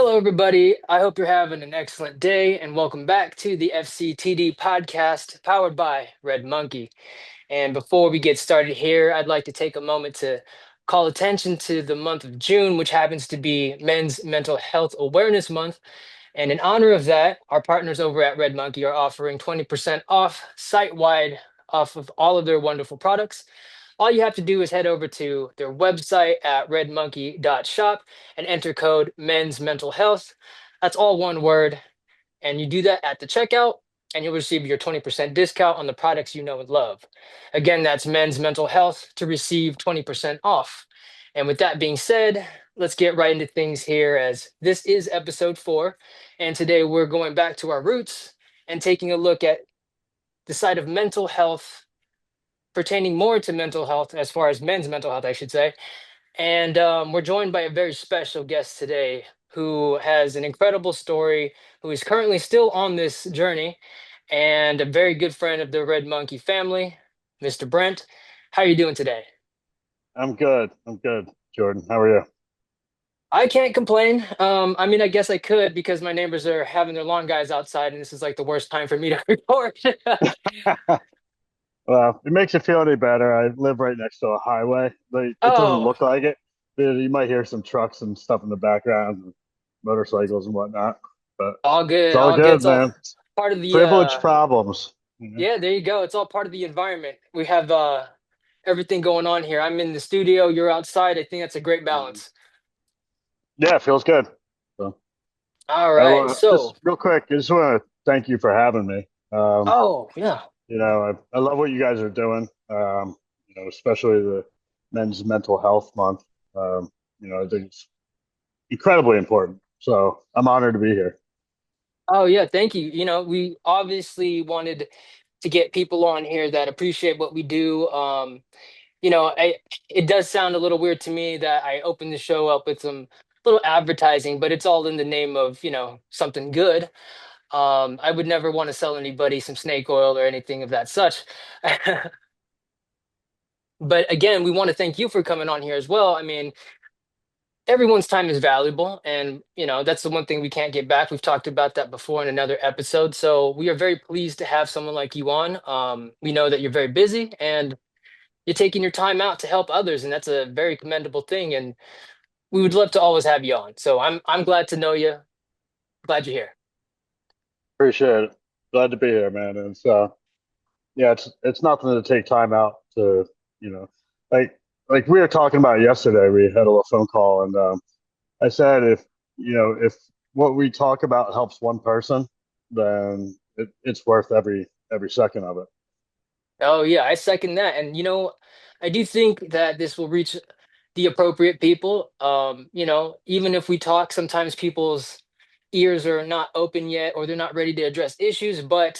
Hello, everybody. I hope you're having an excellent day, and welcome back to the FCTD podcast powered by Red Monkey. And before we get started here, I'd like to take a moment to call attention to the month of June, which happens to be Men's Mental Health Awareness Month. And in honor of that, our partners over at Red Monkey are offering 20% off site wide off of all of their wonderful products. All you have to do is head over to their website at redmonkey.shop and enter code men's mental health. That's all one word. And you do that at the checkout, and you'll receive your 20% discount on the products you know and love. Again, that's men's mental health to receive 20% off. And with that being said, let's get right into things here as this is episode 4. And today we're going back to our roots and taking a look at the side of mental health pertaining more to mental health, as far as men's mental health, I should say. And we're joined by a very special guest today who has an incredible story, who is currently still on this journey, and a very good friend of the Red Monkey family, Mr. Brent. How are you doing today? I'm good. I'm good, Jordan. How are you? I can't complain. I mean, I guess I could because my neighbors are having their lawn guys outside, and this is like the worst time for me to record. Well, it makes you feel any better. I live right next to a highway, but it doesn't Oh, look like it. You might hear some trucks and stuff in the background, and motorcycles and whatnot. But all it's good, all all good. good, It's all man. part of the Privilege problems. yeah, there you go. It's all part of the environment. We have everything going on here. I'm in the studio, you're outside. I think that's a great Mhm. balance. Yeah, it feels good. So All I right. just So, real quick, I just want to thank you for having me. oh, yeah. I love what you guys are doing. Especially the Men's Mental Health Month. I think it's incredibly important. So I'm honored to be here. Oh, yeah, thank you. We obviously wanted to get people on here that appreciate what we do. You know, I it does sound a little weird to me that I opened the show up with some little advertising, but it's all in the name of, something good. I would never want to sell anybody some snake oil or anything of that such. But again, we want to thank you for coming on here as well. I mean, everyone's time is valuable, and that's the one thing we can't get back. We've talked about that before in another episode. So we are very pleased to have someone like you on. We know that you're very busy and you're taking your time out to help others, and that's a very commendable thing. And we would love to always have you on. So I'm glad to know you. Glad you're here. Appreciate it. Glad to be here, man. And so yeah, it's nothing to take time out to, you know, like like we were talking about yesterday. We had a little phone call, and I said if what we talk about helps one person, then it's worth every second of it. Oh yeah, I second that. And I do think that this will reach the appropriate people. Even if we talk, sometimes people's ears are not open yet or they're not ready to address issues, but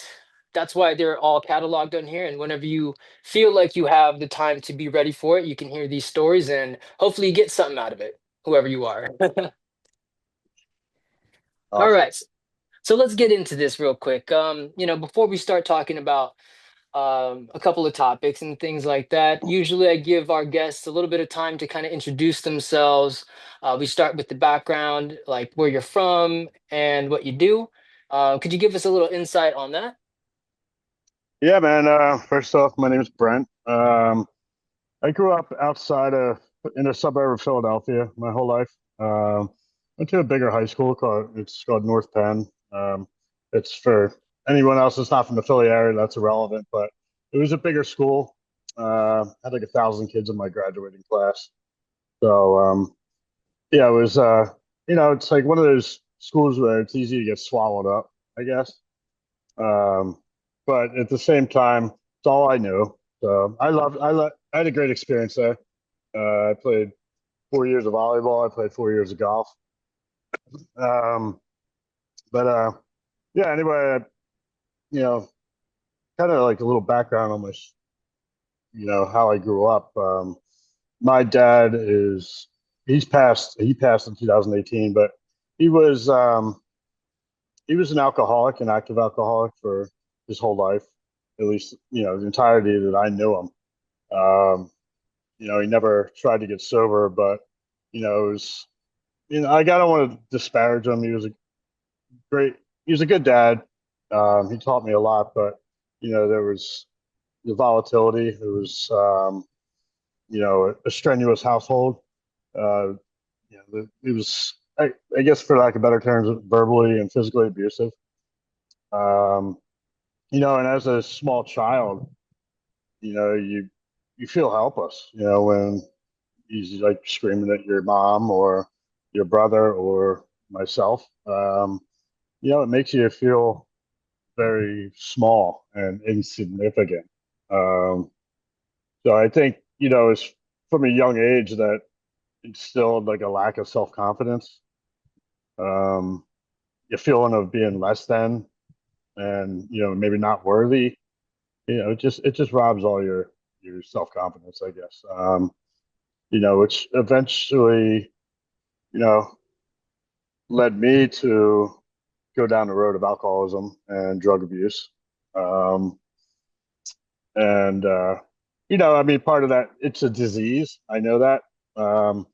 that's why they're all cataloged on here. And whenever you feel like you have the time to be ready for it, you can hear these stories and hopefully you get something out of it, whoever you are. All Awesome. right. So let's get into this real quick. Before we start talking about a couple of topics and things like that. Usually, I give our guests a little bit of time to kind of introduce themselves. We start with the background, like where you're from and what you do. Could you give us a little insight on that? Yeah, man. First off, my name is Brent. I grew up outside of in a suburb of Philadelphia my whole life. Went to a bigger high school called North Penn. It's for anyone else that's not from the Philly area, that's irrelevant, but it was a bigger school. Had like 1,000 kids in my graduating class. So yeah, it was it's like one of those schools where it's easy to get swallowed up, I guess. Um, but at the same time, it's all I knew. So I had a great experience there. I played 4 years of volleyball. I played 4 years of golf. Um, but yeah, anyway, you know, kind of like a little background on how I grew up. My dad is he passed in 2018, but he was um, he was an alcoholic, an active alcoholic for his whole life, at least the entirety that I knew him. He never tried to get sober, but it was. I don't want to disparage him. Great, he was a good dad. He taught me a lot, but there was the volatility. There was a strenuous household. Uh, it was, I guess, for lack of better terms, verbally and physically abusive. Um, and as a small child, you feel helpless. When he's like screaming at your mom or your brother or myself. It makes you feel very small and insignificant. Um, so I think it's from a young age that instilled like a lack of self confidence, um, a feeling of being less than, and maybe not worthy. It just robs all your self confidence, I guess. Which eventually you know led me to go down the road of alcoholism and drug abuse. Um, and I mean, part of that, it's a disease. I know that. Um,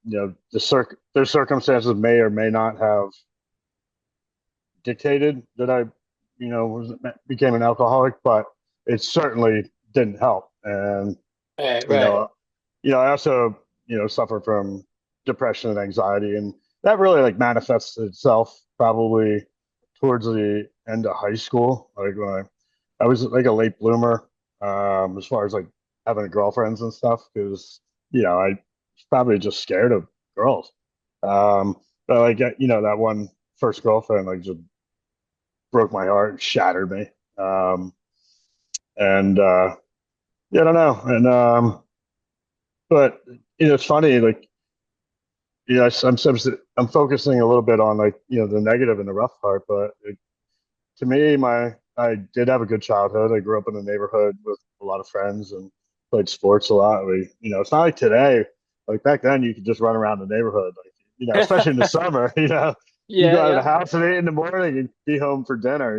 their circumstances may or may not have dictated that I, became an alcoholic, but it certainly didn't help. And Right, you right. know, I also suffer from depression and anxiety, and that really like manifests itself probably towards the end of high school. Like when I was like a late bloomer, as far as like having girlfriends and stuff, because I was probably just scared of girls. Um, but like that one first girlfriend like just broke my heart and shattered me. Um, and yeah, I don't know. And but it's funny, like I'm focusing a little bit on like the negative and the rough part, but to me, I did have a good childhood. I grew up in a neighborhood with a lot of friends and played sports a lot. It's not like today. Like back then, you could just run around the neighborhood, like especially in the summer. You go Yeah, out of the yeah. house at 8 in the morning and be home for dinner.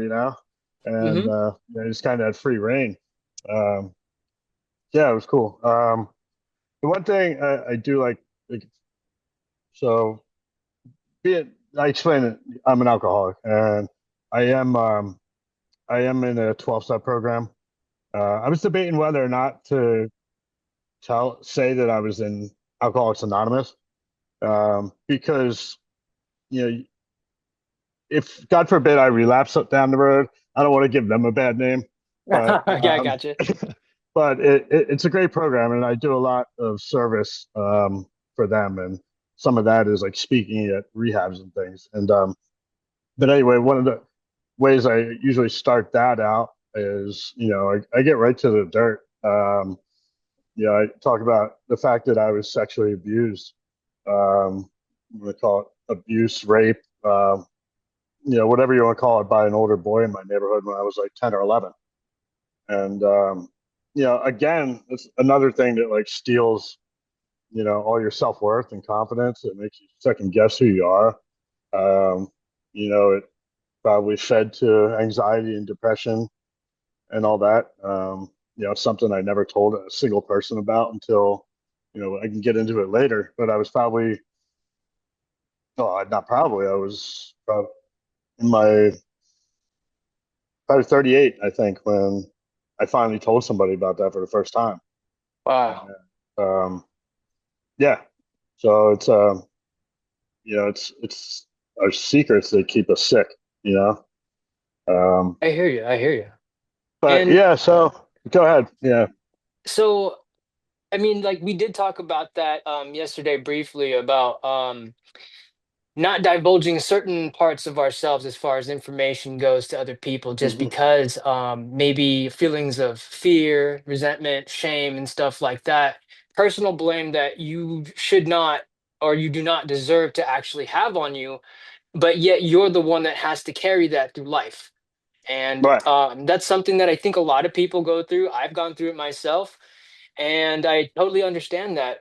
And Hmm. you just kind of had free reign. Um, yeah, it was cool. The one thing I do like, so I explained it. I'm an alcoholic, and I am um, I am in a 12-step program. I was debating whether or not to say that I was in Alcoholics Anonymous, because you know if God forbid I relapse down the road, I don't want to give them a bad name, but Yeah, I gotcha. it's a great program, and I do a lot of service for them, and some of that is like speaking at rehabs and things. And but anyway, one of the ways I usually start that out is I get right to the dirt. I talk about the fact that I was sexually abused. I'm going to call it abuse, rape, whatever you want to call it, by an older boy in my neighborhood when I was like 10 or 11. And, again, it's another thing that like steals, all your self worth and confidence. It makes you second guess who you are. Um, it probably fed to anxiety and depression and all that. Something I never told a single person about until, I can get into it later. But I was probably, oh, not probably, I was probably in my probably 38, I think, when I finally told somebody about that for the first time. Wow. And, yeah, so it's our secrets that keep us sick, you know. Um, I hear you. I hear you. but And yeah, so go ahead. Yeah. so, I mean, like we did talk about that yesterday briefly about not divulging certain parts of ourselves as far as information goes to other people just Hmm. because maybe feelings of fear, resentment, shame, and stuff like that, personal blame that you should not or you do not deserve to actually have on you, but yet you're the one that has to carry that through life. And Right. that's something that I think a lot of people go through. I've gone through it myself, and I totally understand that.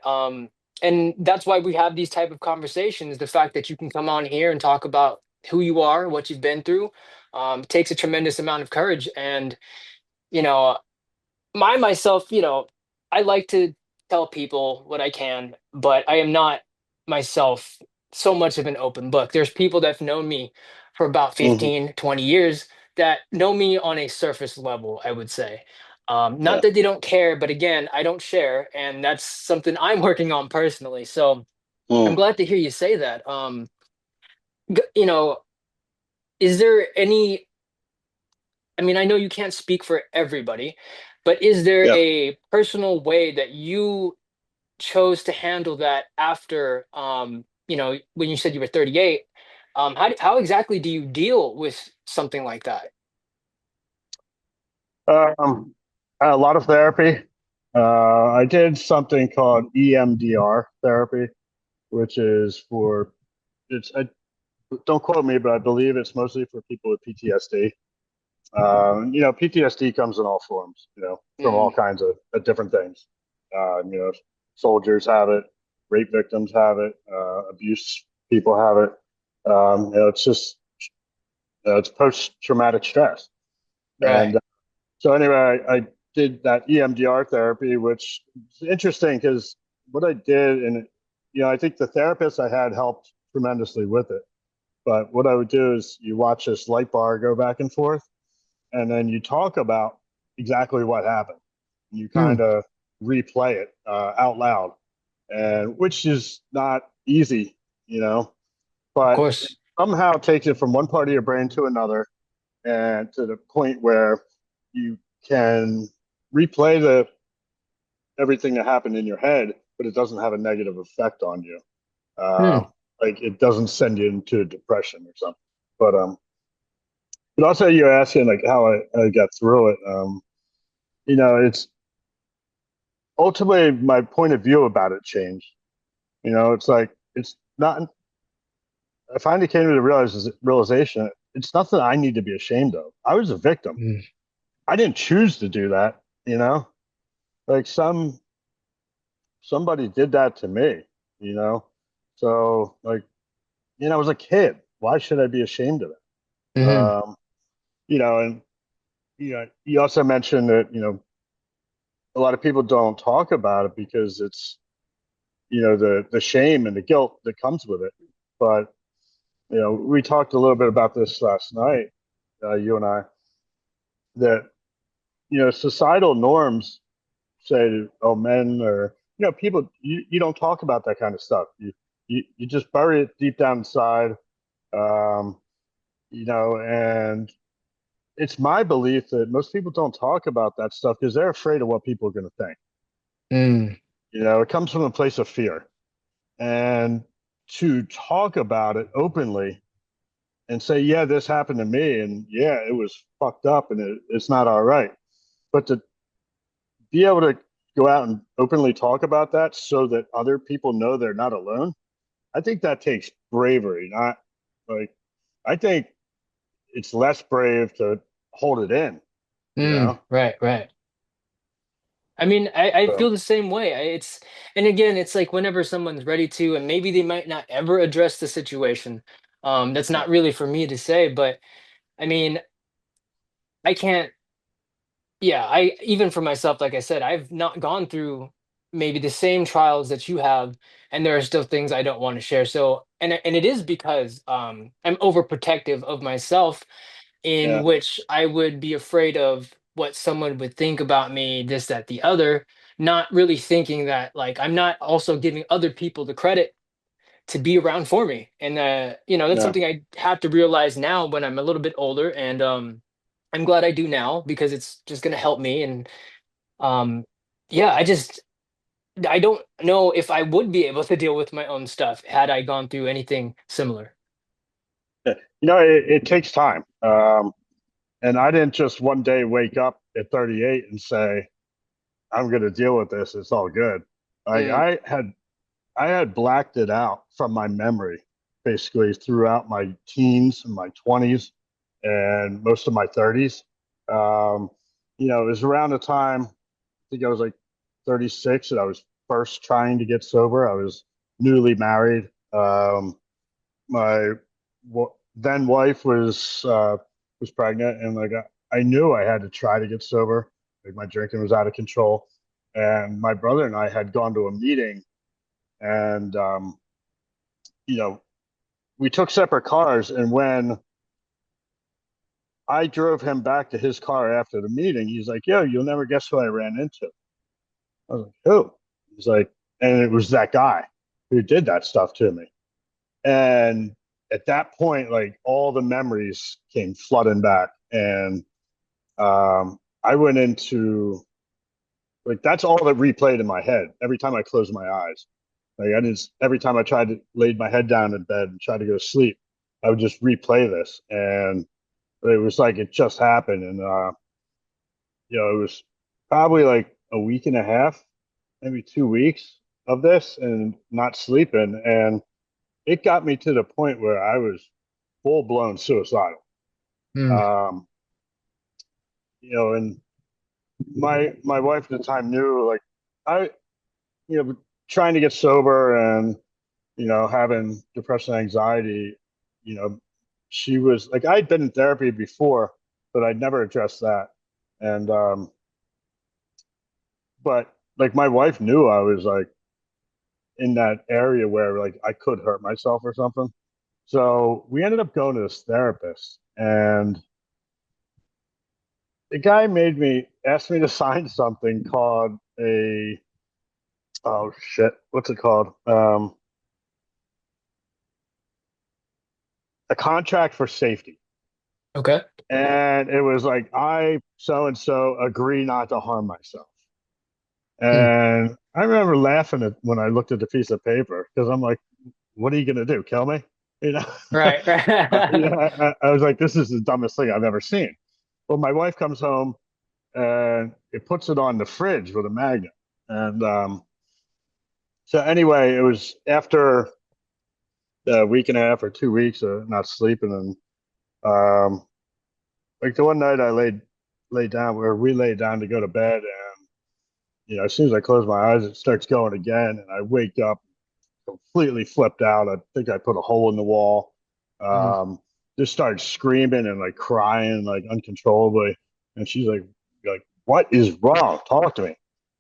And that's why we have these type of conversations. The fact that you can come on here and talk about who you are, what you've been through, takes a tremendous amount of courage. And you know, myself, I like to tell people what I can, but I am not myself so much of an open book. There's people that have known me for about Hmm. 15, 20 years that know me on a surface level, I would say. Not Yeah. that they don't care, but again, I don't share, and that's something I'm working on personally. So I'm Mm. glad to hear you say that. You know, is there any, I mean, I know you can't speak for everybody, but is there Yeah. a personal way that you chose to handle that after, when you said you were 38? How exactly do you deal with something like that? Um, a lot of therapy. I did something called EMDR therapy, which is for it's. Don't quote me, but I believe it's mostly for people with PTSD. PTSD comes in all forms. From all Mm, kinds of different things. Soldiers have it, rape victims have it, abuse people have it. It's just it's post traumatic stress. right. And so anyway, I did that EMDR therapy, which is interesting because what I did, and I think the therapist I had helped tremendously with it. But what I would do is you watch this light bar go back and forth, and then you talk about exactly what happened. You Mm, kind of replay it out loud, and which is not easy, you know, of but course. somehow takes it from one part of your brain to another, and to the point where you can replay the everything that happened in your head, but it doesn't have a negative effect on you. Mm, Uh, like it doesn't send you into depression or something. But also you're asking like how I got through it. It's ultimately my point of view about it changed. It's like it's not. I finally came to the realization. It's nothing I need to be ashamed of. I was a victim. mm, I didn't choose to do that. Like somebody did that to me. You know, so like I was a kid. Why should I be ashamed of it? mhm, And you also mentioned that a lot of people don't talk about it because it's the shame and the guilt that comes with it. But we talked a little bit about this last night, you and I, that societal norms say, oh, men or people, you don't talk about that kind of stuff. You just bury it deep down inside, um, and it's my belief that most people don't talk about that stuff because they're afraid of what people are going to think. mm, It comes from a place of fear. And to talk about it openly and say, yeah, this happened to me, and yeah, it was fucked up, and it's not all right. But to be able to go out and openly talk about that so that other people know they're not alone, I think that takes bravery. Not like I think it's less brave to hold it in, you know. right, right. I mean, I So feel the same way. And again, it's like whenever someone's ready to, and maybe they might not ever address the situation. That's yeah, not really for me to say, but I mean, I can't, yeah, even for myself, like I said, I've not gone through maybe the same trials that you have, and there are still things I don't want to share. So, and it is because I'm overprotective of myself, in yeah, which I would be afraid of what someone would think about me, this, that, the other, not really thinking that like I'm not also giving other people the credit to be around for me. And that's yeah. something I have to realize now when I'm a little bit older. And I'm glad I do now because it's just gonna help me. And um yeah, I don't know if I would be able to deal with my own stuff had I gone through anything similar. It takes time. And I didn't just one day wake up at 38 and say, I'm going to deal with this. It's all good. Like Mm, I had blacked it out from my memory basically throughout my teens and my 20s and most of my 30s. Um, it was around the time I think I was like 36 and I was first trying to get sober. I was newly married. My then wife was pregnant, and like I knew I had to try to get sober. Like my drinking was out of control, and my brother and I had gone to a meeting, and you know, we took separate cars, and when I drove him back to his car after the meeting, he's like, "Yo, you'll never guess who I ran into." I was like, "Who?" He's like, and it was that guy who did that stuff to me. And at that point, like all the memories came flooding back, and I went into like that's all that replayed in my head every time I closed my eyes. Like I just every time I tried to lay my head down in bed and try to go to sleep, I would just replay this, and it was like it just happened. And it was probably like a week and a half, maybe 2 weeks of this, and not sleeping, and it got me to the point where I was full blown suicidal. Mm. Um, and my wife at the time knew like I trying to get sober and having depression and anxiety, you know, she was like I'd been in therapy before, but I'd never addressed that. And but like my wife knew I was like in that area where like I could hurt myself or something. So we ended up going to this therapist, and the guy made me ask me to sign something called a oh shit, what's it called? A contract for safety. Okay. And it was like I so and so agree not to harm myself. Mm. And I remember laughing at when I looked at the piece of paper because I'm like, what are you gonna do? Kill me? You know? Right. Right. I was like, this is the dumbest thing I've ever seen. Well, my wife comes home and it puts it on the fridge with a magnet. And so anyway, it was after a week and a half or 2 weeks of not sleeping, and like the one night I laid down where we laid down to go to bed, and as soon as I close my eyes, it starts going again, and I wake up completely flipped out. I think I put a hole in the wall. Mm. Um, just started screaming and like crying like uncontrollably, and she's like, "What is wrong? Talk to me."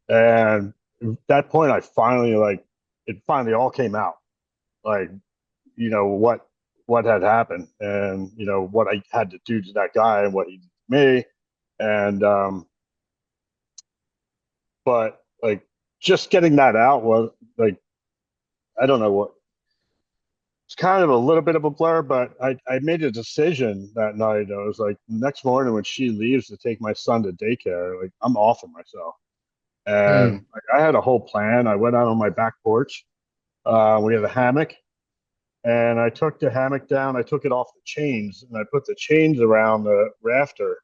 And at that point, I finally like it finally all came out. Like what had happened, and what I had to do to that guy and what he did to me. And but like just getting that out was like I don't know what it's kind of a little bit of a blur, but I made a decision that night. I was like, next morning when she leaves to take my son to daycare, like I'm off of myself. Mm. And like I had a whole plan. I went out on my back porch. We had a hammock, and I took the hammock down. I took it off the chains, and I put the chains around the rafter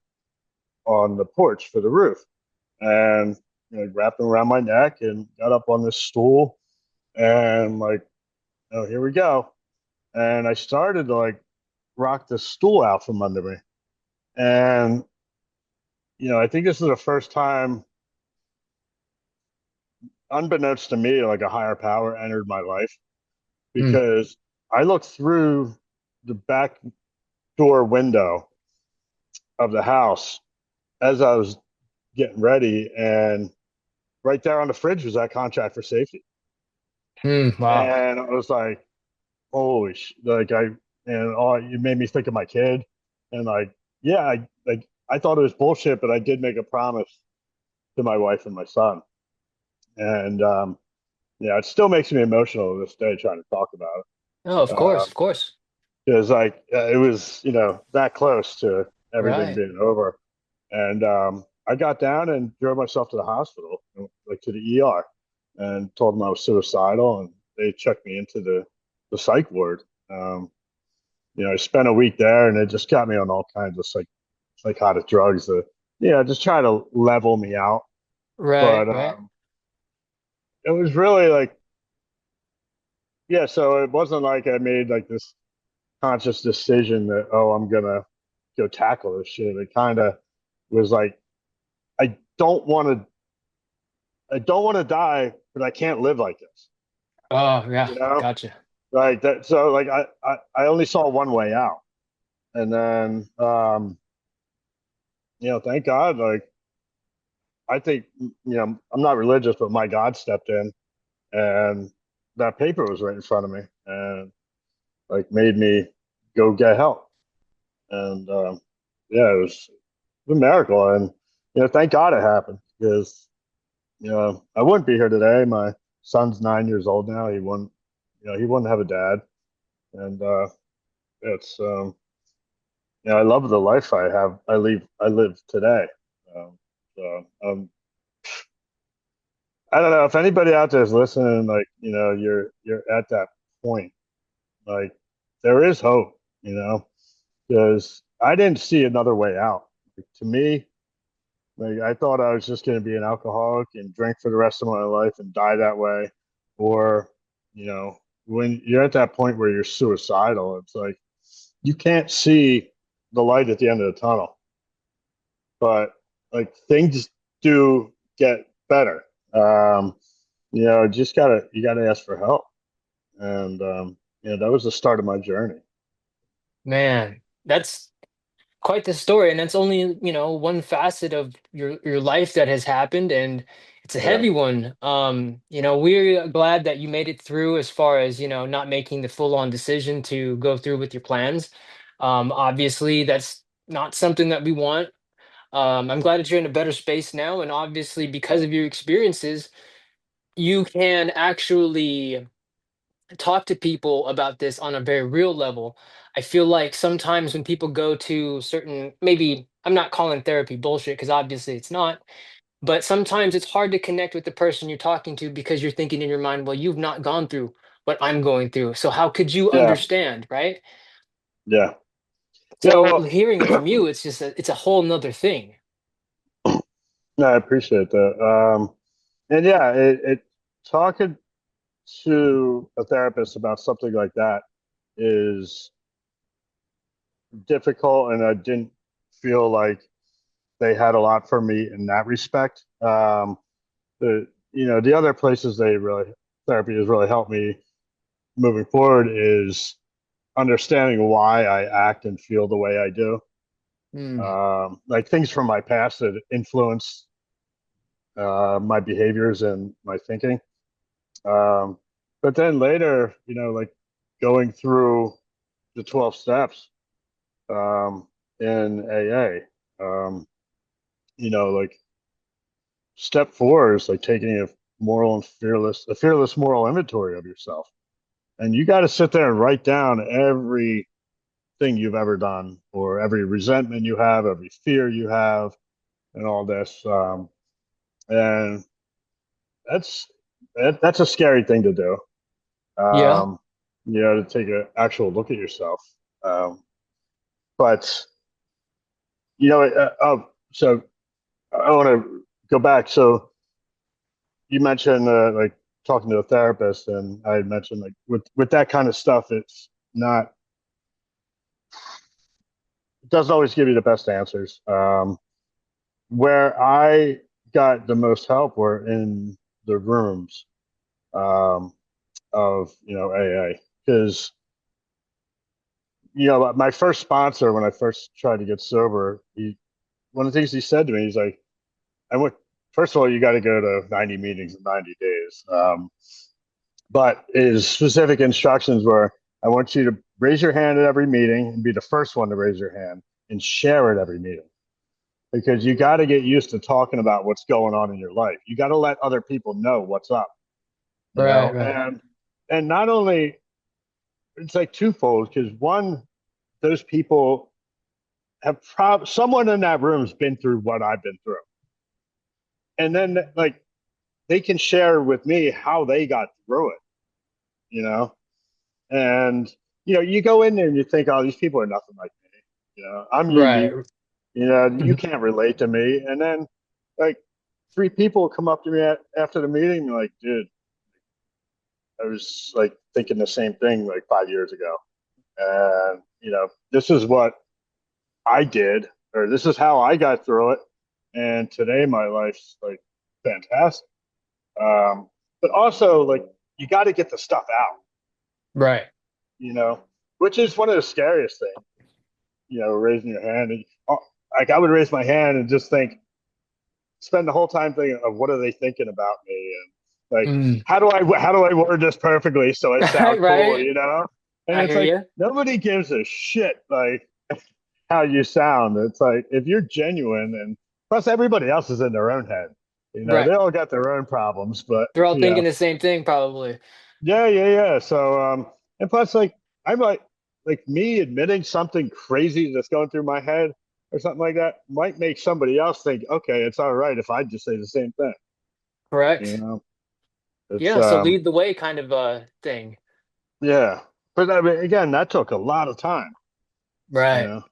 on the porch for the roof, and wrapped them around my neck, and got up on this stool, and like, oh, here we go. And I started to like rock the stool out from under me, and I think this is the first time, unbeknownst to me, like a higher power entered my life Mm. because I looked through the back door window of the house as I was getting ready, and right there on the fridge was that contract for safety. Mm. Wow. And I was like, holy like and it made me think of my kid. And like, yeah, I thought it was bullshit, but I did make a promise to my wife and my son. And yeah, it still makes me emotional to this day trying to talk about Oh, of it. course. Of course. Because like it was, that close to everything Right. being over. And I got down and drove myself to the hospital, like to the ER, and told them I was suicidal, and they checked me into the psych ward. Um, I spent a week there, and it just got me on all kinds of psychotic drugs that, just try to level me out. Right. But Right. it was really like, yeah. So it wasn't like I made like this conscious decision that, oh, I'm gonna go tackle this shit. It kind of was like, I don't want to I don't want to die, but I can't live like this. Oh, yeah. You know, Gotcha. like that. So like I only saw one way out, and then thank God. Like I think I'm not religious, but my God stepped in, and that paper was right in front of me, and like made me go get help. And yeah, it was a miracle. And thank God it happened because I wouldn't be here today. My son's 9 years old now. He wouldn't have a dad. And it's I love the life I have. I live today. Um, so I don't know if anybody out there is listening. Like you're at that point. Like there is hope. Because I didn't see another way out. Like, to me, like I thought I was just going to be an alcoholic and drink for the rest of my life and die that way, or when you're at that point where you're suicidal, it's like you can't see the light at the end of the tunnel. But like things do get better. Um, just you gotta ask for help, and that was the start of my journey. Man, that's quite the story, and that's only, one facet of your life that has happened, and it's a Yeah, heavy one. We're glad that you made it through as far as, not making the full-on decision to go through with your plans. Obviously, that's not something that we want. I'm glad that you're in a better space now, and obviously, because of your experiences, you can actually talk to people about this on a very real level. I feel like sometimes when people go to certain, maybe I'm not calling therapy bullshit because obviously it's not, but sometimes it's hard to connect with the person you're talking to because you're thinking in your mind, well, you've not gone through what I'm going through. So how could you yeah, understand, right? yeah, yeah. So Well, hearing it from you, it's a whole nother thing. no, I appreciate that. And yeah, it talking to a therapist about something like that is difficult, and I didn't feel like they had a lot for me in that respect. The other places they really therapy has really helped me moving forward is understanding why I act and feel the way I do. Mm, Like things from my past that influence my behaviors and my thinking. Um, but then later, like going through the 12 steps um, in AA, like step 4 is like taking a fearless moral inventory of yourself. And you got to sit there and write down everything you've ever done, or every resentment you have, every fear you have, and all this. And that's that's a scary thing to do. yeah. Um, to take an actual look at yourself. Um, but so I want to go back. So you mentioned like talking to a therapist, and I mentioned like with that kind of stuff, it doesn't always give you the best answers. Where I got the most help were in the rooms um, of AA, because my first sponsor when I first tried to get sober, one of the things he said to me, he's like, I went, first of all, you got to go to 90 meetings in 90 days. But his specific instructions were, I want you to raise your hand at every meeting and be the first one to raise your hand and share at every meeting, because you got to get used to talking about what's going on in your life. You got to let other people know what's up, Right, right. and not only, it's like twofold, because one, those people someone in that room has been through what I've been through, and then like they can share with me how they got through it, you know, and you go in there and you think, oh, these people are nothing like me, I'm Right. unique, you Mhm. can't relate to me, and then like 3 people come up to me after the meeting like, dude, I was like thinking the same thing like 5 years ago, and this is what I did, or this is how I got through it, and today my life's like fantastic. But also, like, you got to get the stuff out, Right. you know, which is one of the scariest things, raising your hand. And, like, I would raise my hand and just spend the whole time thinking of what are they thinking about me, and like, Mm. how do I word this perfectly so I sound cool, Right. And I it's hear like you. nobody gives a shit like how you sound. It's like if you're genuine, and plus everybody else is in their own head. Right. They all got their own problems, but They're all thinking the same thing, probably. yeah. So and plus I'm like me admitting something crazy that's going through my head or something like that might make somebody else think, okay, it's all right if I just say the same thing. You Correct. know, it's Yeah. So lead the way kind of thing. yeah. But I mean, again, that took a lot of time. You Right. know,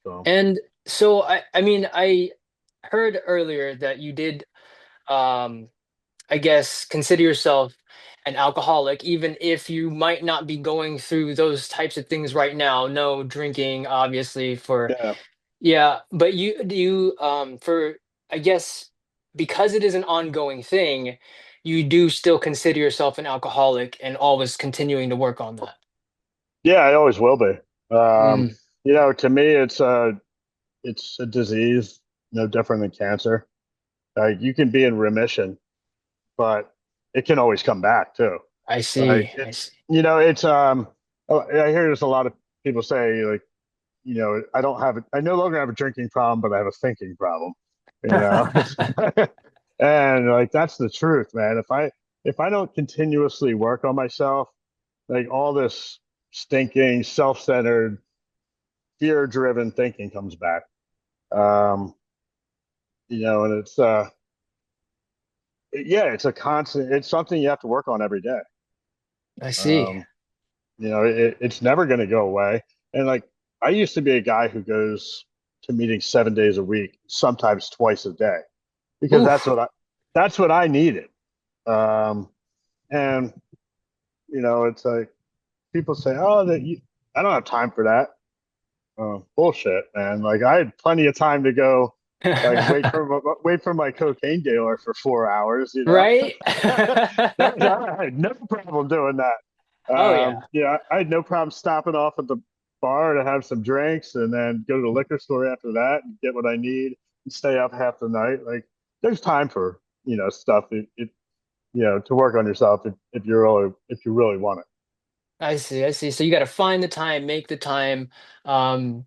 so And so I mean, I heard earlier that you did um I guess consider yourself an alcoholic, even if you might not be going through those types of things right now. No drinking, obviously, for yeah. yeah, but you for I guess because it is an ongoing thing, you do still consider yourself an alcoholic and always continuing to work on that. Yeah, I always will be. Mm, To me, it's a disease, no different than cancer. Like you can be in remission, but it can always come back too. I Like see. I see. it's I hear this a lot of people say like, I no longer have a drinking problem, but I have a thinking problem. It's and like that's the truth, man. If I don't continuously work on myself, like all this stinking, self-centered, fear-driven thinking comes back. Um, and it's a constant. It's something you have to work on every day. I see. Um, it's never going to go away. And like, I used to be a guy who goes to meetings 7 days a week, sometimes twice a day, because Oof. that's what I needed. Um, and it's like people say, "Oh, I don't have time for that." Bullshit, man. Like I had plenty of time to go, like wait for my cocaine dealer for 4 hours. Right? I had no problem doing that. Oh yeah. I had no problem stopping off at the bar to have some drinks and then go to the liquor store after that and get what I need and stay up half the night. Like there's time for stuff. To work on yourself if you really want it. I see. I see. So you got to find the time, make the time, um,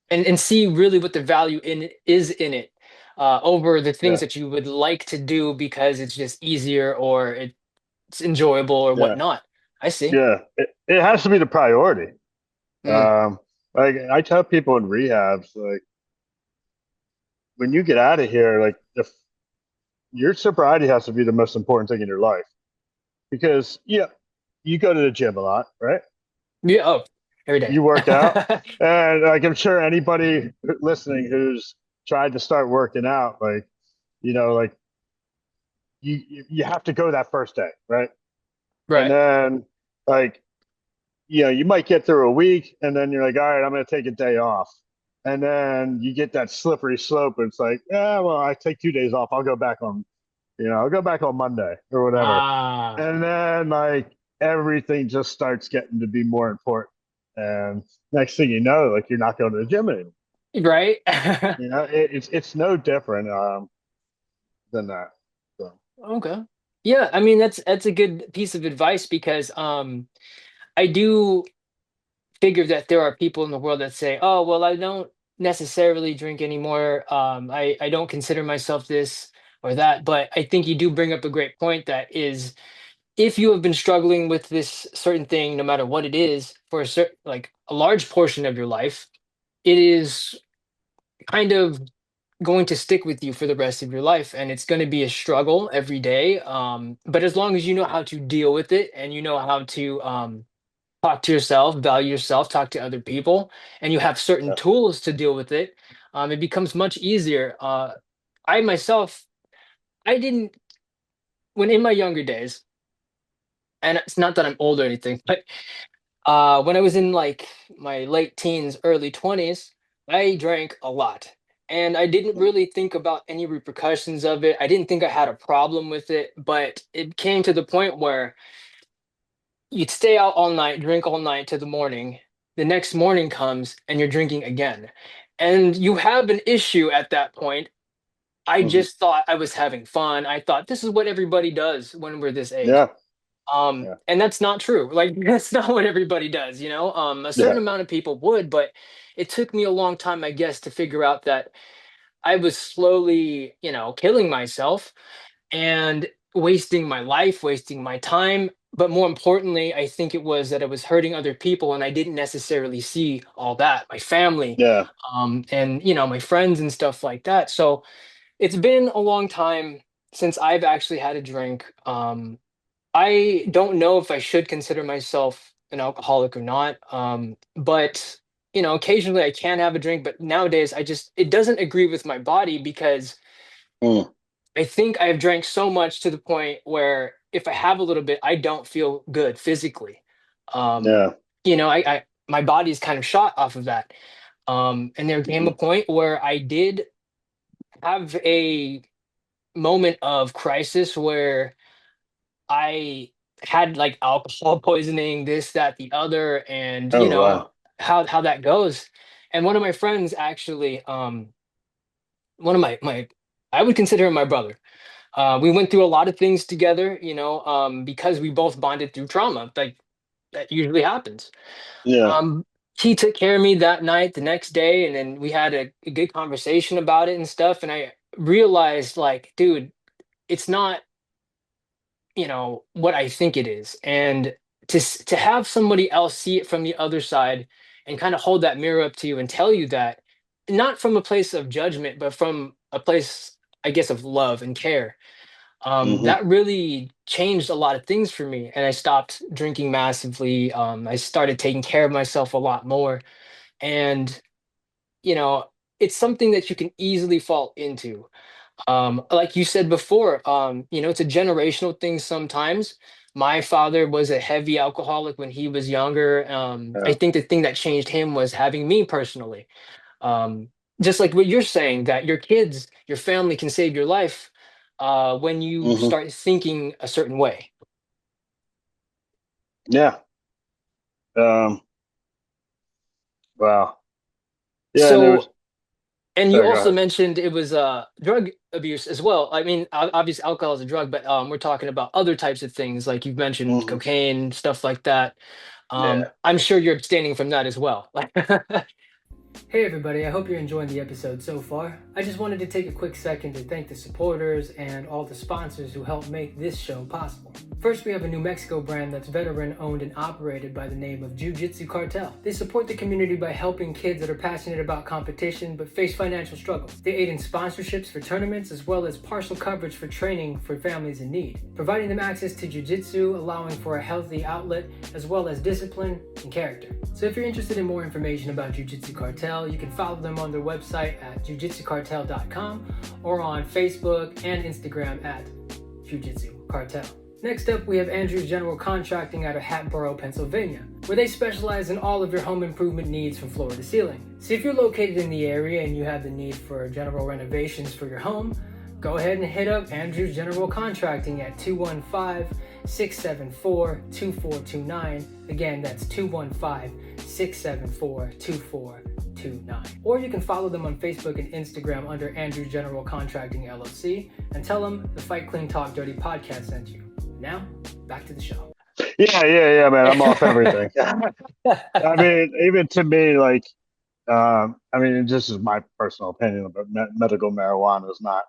and see really what the value in it is in it, over the things Yeah, that you would like to do because it's just easier or it's enjoyable or yeah, whatnot. I see. yeah. It has to be the priority. Mm, Um, like I tell people in rehabs, like when you get out of here, like if your sobriety has to be the most important thing in your life because you go to the gym a lot, right? yeah. Oh, every day. You work out, and like I'm sure anybody listening who's tried to start working out, like you have to go that first day, right? And Right. then like you might get through a week and then you're like, all right, I'm going to take a day off. And then you get that slippery slope. It's like, yeah, well, I take 2 days off. I'll go back on Monday or whatever. Ah, And then like everything just starts getting to be more important. And next thing you know, like you're not going to the gym anymore. right. It's no different than that. So, Okay. Yeah, I mean that's a good piece of advice because I do figure that there are people in the world that say, "Oh, well, I don't necessarily drink anymore. I don't consider myself this or that." But I think you do bring up a great point that is, if you have been struggling with this certain thing, no matter what it is, for a certain like a large portion of your life, it is kind of going to stick with you for the rest of your life, and it's going to be a struggle every day. But as long as you know how to deal with it and you know how to talk to yourself, value yourself, talk to other people, and you have certain yeah. tools to deal with it, it becomes much easier. I myself, I didn't, when in my younger days, and it's not that I'm old or anything, but when I was in like my late teens, early 20s, I drank a lot. And I didn't really think about any repercussions of it. I didn't think I had a problem with it, but it came to the point where you'd stay out all night, drink all night to the morning. The next morning comes and you're drinking again. And you have an issue at that point. I Mhm. just thought I was having fun. I thought this is what everybody does when we're this age. Yeah. Yeah. And that's not true. Like that's not what everybody does, you know? A certain Yeah. amount of people would, but it took me a long time, I guess, to figure out that I was slowly, killing myself and wasting my life, wasting my time. But more importantly, I think it was that I was hurting other people and I didn't necessarily see all that, my family, Yeah. and my friends and stuff like that. So it's been a long time since I've actually had a drink. I don't know if I should consider myself an alcoholic or not. But occasionally I can have a drink, but nowadays it doesn't agree with my body because Mm. I think I have drank so much to the point where if I have a little bit, I don't feel good physically. Um, Yeah. my body's kind of shot off of that. And there came a Mm. point where I did have a moment of crisis where I had like alcohol poisoning, this, that, the other, and Oh wow. how that goes. And one of my friends actually, one of my I would consider him my brother. We went through a lot of things together, because we both bonded through trauma. Like that usually happens. Yeah. Um, he took care of me that night, the next day, and then we had a good conversation about it and stuff. And I realized, like, dude, it's not, what I think it is. And to have somebody else see it from the other side and kind of hold that mirror up to you and tell you that, not from a place of judgment, but from a place, I guess, of love and care, Hmm. that really changed a lot of things for me. And I stopped drinking massively. I started taking care of myself a lot more. And, you know, it's something that you can easily fall into. Like you said before, it's a generational thing sometimes. My father was a heavy alcoholic when he was younger. I Yeah. think the thing that changed him was having me personally. Um, just like what you're saying, that your kids, your family can save your life when you Hmm. start thinking a certain way. Yeah. Wow. Yeah. And there's. So, and you Sorry. Go also ahead. mentioned it was drug abuse as well. I mean, obviously alcohol is a drug, but we're talking about other types of things, like you've mentioned Hmm. cocaine, stuff like that. Yeah. I'm sure you're abstaining from that as well. Hey everybody, I hope you're enjoying the episode so far. I just wanted to take a quick second to thank the supporters and all the sponsors who help make this show possible. First, we have a New Mexico brand that's veteran owned and operated by the name of Jiu-Jitsu Cartel. They support the community by helping kids that are passionate about competition but face financial struggles. They aid in sponsorships for tournaments as well as partial coverage for training for families in need, providing them access to jiu-jitsu, allowing for a healthy outlet as well as discipline and character. So if you're interested in more information about Jiu-Jitsu Cartel, you can follow them on their website at jujitsucartel.com or on Facebook and Instagram at Jiu-Jitsu Cartel. Next up, we have Andrew's General Contracting out of Hatboro, Pennsylvania, where they specialize in all of your home improvement needs from floor to ceiling. So if you're located in the area and you have the need for general renovations for your home, go ahead and hit up Andrew's General Contracting at 215-674-2429. Again, that's 215-674-2429. Or you can follow them on Facebook and Instagram under Andrew's General Contracting LLC and tell them the Fight Clean Talk Dirty podcast sent you. Now, back to the show. Yeah. Yeah. Yeah, man. I'm off everything. I mean, even to me, like, I mean, it just is my personal opinion, but medical marijuana is not,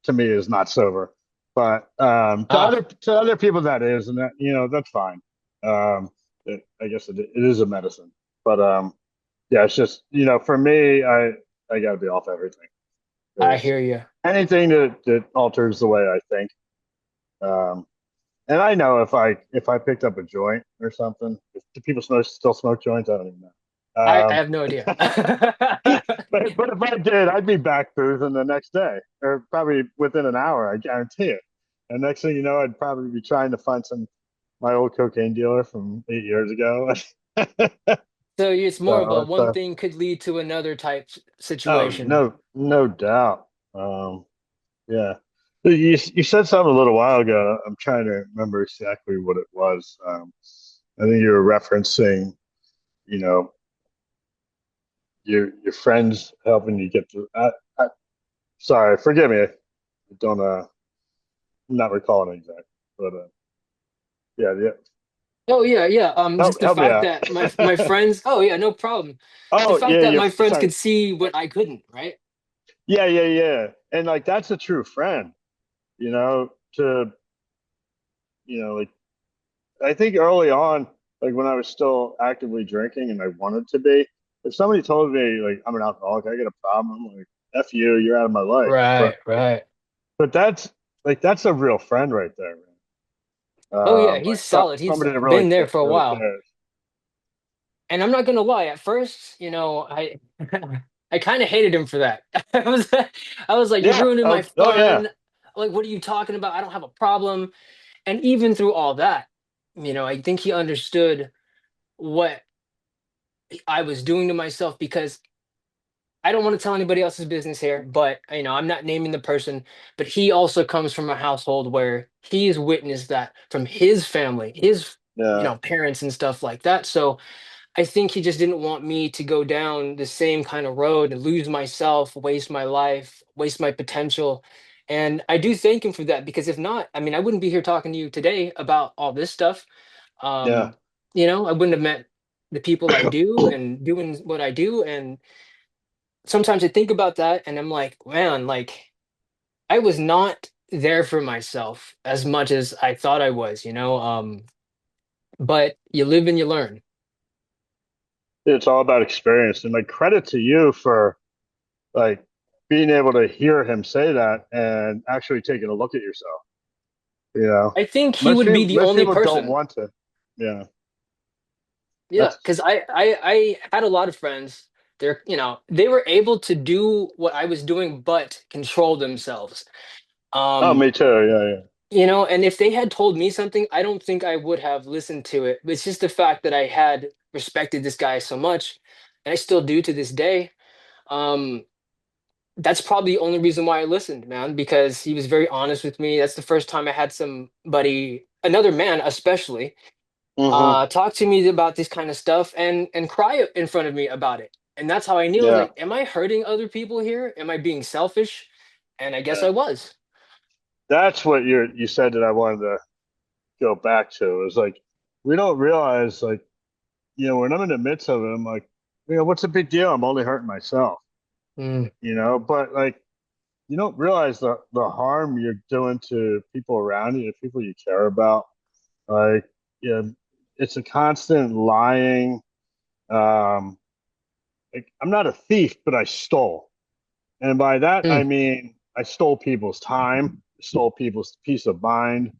to me, is not sober. But Ah, to other people, that is, and that that's fine. I guess it is a medicine, but yeah, it's just for me, I got to be off everything I because hear you. anything that alters the way I think. Um, and I know if I picked up a joint or something, do people still smoke joints? I don't even know. I have no idea. But if I did, I'd be back boozing the next day, or probably within an hour. I guarantee it. And next thing you know, I'd probably be trying to find my old cocaine dealer from 8 years ago. So it's more of So a it's one thing could lead to another type oh situation. no doubt. Yeah. You said something a little while ago. I'm trying to remember exactly what it was. I think you were referencing, you know, your friends helping you get through. Sorry, forgive me. I don't I'm not recalling exactly, but Yeah, yeah. Oh yeah, yeah. Just the Help me fact out. that my friends. Oh yeah, no problem. The Oh fact yeah, that you're my friends sorry. could see what I couldn't, right? Yeah, yeah, yeah. And like that's a true friend, to like I think early on, like when I was still actively drinking and I wanted to be, if somebody told me like I'm an alcoholic, I get a problem, I'm like, F you, you're out of my life. But Right, right. that's a real friend right there, man. Oh yeah, Like he's solid. He's somebody that been there for a really while. cares. And I'm not gonna lie, at first, I I kind of hated him for that. I was like, you're Yeah. ruining my Oh yeah. fun. Like, what are you talking about? I don't have a problem. And even through all that, I think he understood what I was doing to myself because I don't want to tell anybody else's business here, but I'm not naming the person, but he also comes from a household where he has witnessed that from his family, his, Yeah. parents and stuff like that. So I think he just didn't want me to go down the same kind of road and lose myself, waste my life, waste my potential. And I do thank him for that because if not, I mean, I wouldn't be here talking to you today about all this stuff. Yeah. Um, I wouldn't have met the people I do and doing what I do. And sometimes I think about that and I'm like, man, like I was not there for myself as much as I thought I was. But you live and you learn. It's all about experience. And like credit to you for like being able to hear him say that and actually taking a look at yourself. You know, I think he would be the most only people don't person. want to. Yeah, Yeah, that's because I had a lot of friends. They were able to do what I was doing, but control themselves. oh, Um, me too. Yeah, and if they had told me something, I don't think I would have listened to it. It's just the fact that I had respected this guy so much, and I still do to this day. Um, that's probably the only reason why I listened, man, because he was very honest with me. That's the first time I had somebody, another man especially, yeah. talk to me about this kind of stuff and cry in front of me about it. And that's how I knew I was Yeah, like, am I hurting other people here? Am I being selfish? And I guess yeah. I was. That's what you said that I wanted to go back to. It was like we don't realize like when I'm in the midst of it, I'm like, what's the big deal? I'm only hurting myself. Mm, But like you don't realize the harm you're doing to people around you, the people you care about. Like, it's a constant lying. Um, like, I'm not a thief, but I stole. And by that, I mm. mean, I stole people's time, stole people's peace of mind,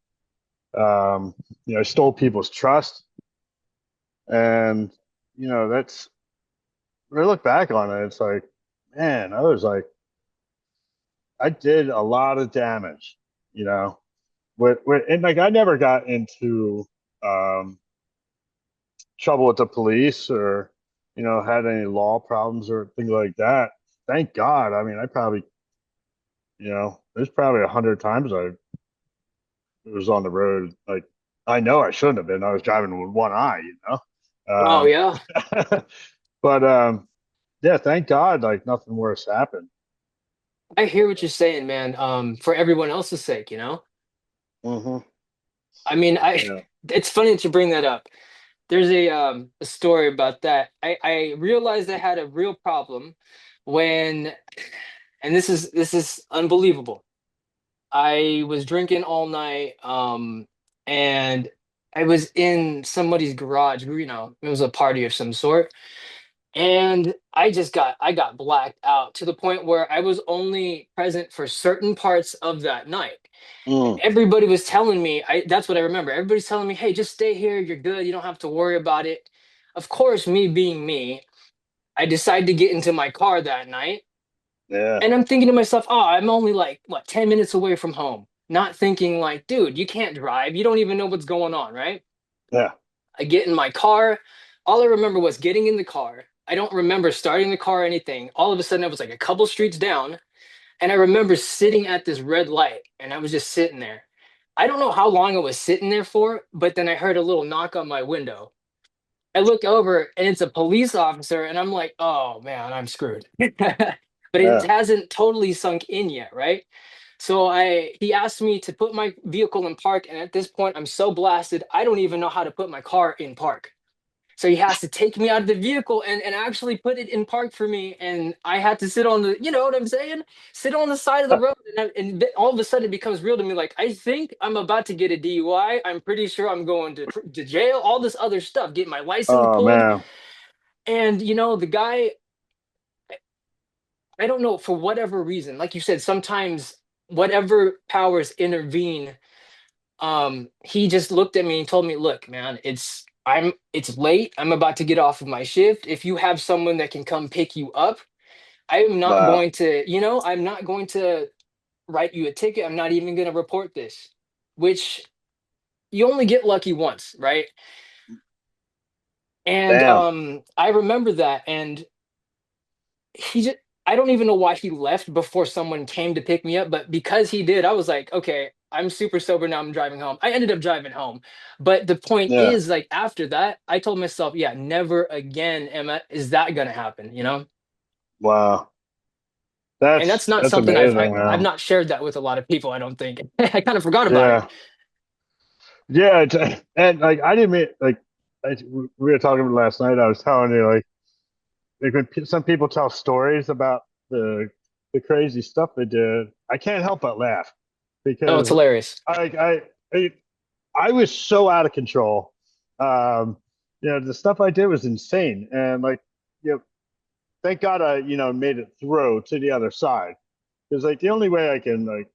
I stole people's trust. And, that's, when I look back on it, it's like, man, I did a lot of damage, you know, and like, I never got into, um, trouble with the police or had any law problems or things like that. Thank God. I mean, I probably there's probably 100 times I was on the road. Like I know I shouldn't have been. I was driving with one eye. Oh yeah, But yeah, thank God. Like nothing worse happened. I hear what you're saying, man. For everyone else's sake. Hmm. I mean, I. Yeah. It's funny that you bring that up. There's a story about that. I realized I had a real problem when, and this is unbelievable. I was drinking all night, and I was in somebody's garage. It was a party of some sort, and I got blacked out to the point where I was only present for certain parts of that night. And Mm, everybody was telling me, that's what I remember. Everybody's telling me, "Hey, just stay here. You're good. You don't have to worry about it." Of course, me being me, I decided to get into my car that night. yeah. And I'm thinking to myself, oh, I'm only like, what, 10 minutes away from home. Not thinking like, dude, you can't drive. You don't even know what's going on, right? Yeah. I get in my car. All I remember was getting in the car. I don't remember starting the car or anything. All of a sudden, I was like a couple streets down. And I remember sitting at this red light and I was just sitting there. I don't know how long I was sitting there for, but then I heard a little knock on my window. I look over and it's a police officer, and I'm like, oh man, I'm screwed. But it Yeah. hasn't totally sunk in yet, right? So he asked me to put my vehicle in park, and at this point, I'm so blasted, I don't even know how to put my car in park. So he has to take me out of the vehicle and actually put it in park for me. And I had to sit on the, you know what I'm saying? Sit on the side of the road. And all of a sudden it becomes real to me. Like, I think I'm about to get a DUI. I'm pretty sure I'm going to jail, all this other stuff, get my license Oh pulled. man. And, the guy, I don't know, for whatever reason, like you said, sometimes whatever powers intervene, he just looked at me and told me, look, man, it's late. I'm about to get off of my shift. If you have someone that can come pick you up, Wow. I'm not going to write you a ticket. I'm not even going to report this, which you only get lucky once, right? And Damn. I remember that. And he just, I don't even know why he left before someone came to pick me up, but because he did, I was like, okay, I'm super sober now. I'm driving home. I ended up driving home. But the point Yeah. is, like, after that, I told myself, yeah, never again is that gonna happen, Wow. And that's not That's something amazing, I've man. not shared that with a lot of people, I don't think. I kind of forgot about it. Yeah. Yeah. And like I didn't mean like we were talking last night. I was telling you like when some people tell stories about the the crazy stuff they did, I can't help but laugh Oh, it's because hilarious. I I, I was so out of control. Um, the stuff I did was insane, and like you know, thank God I made it through to the other side because like the only way I can like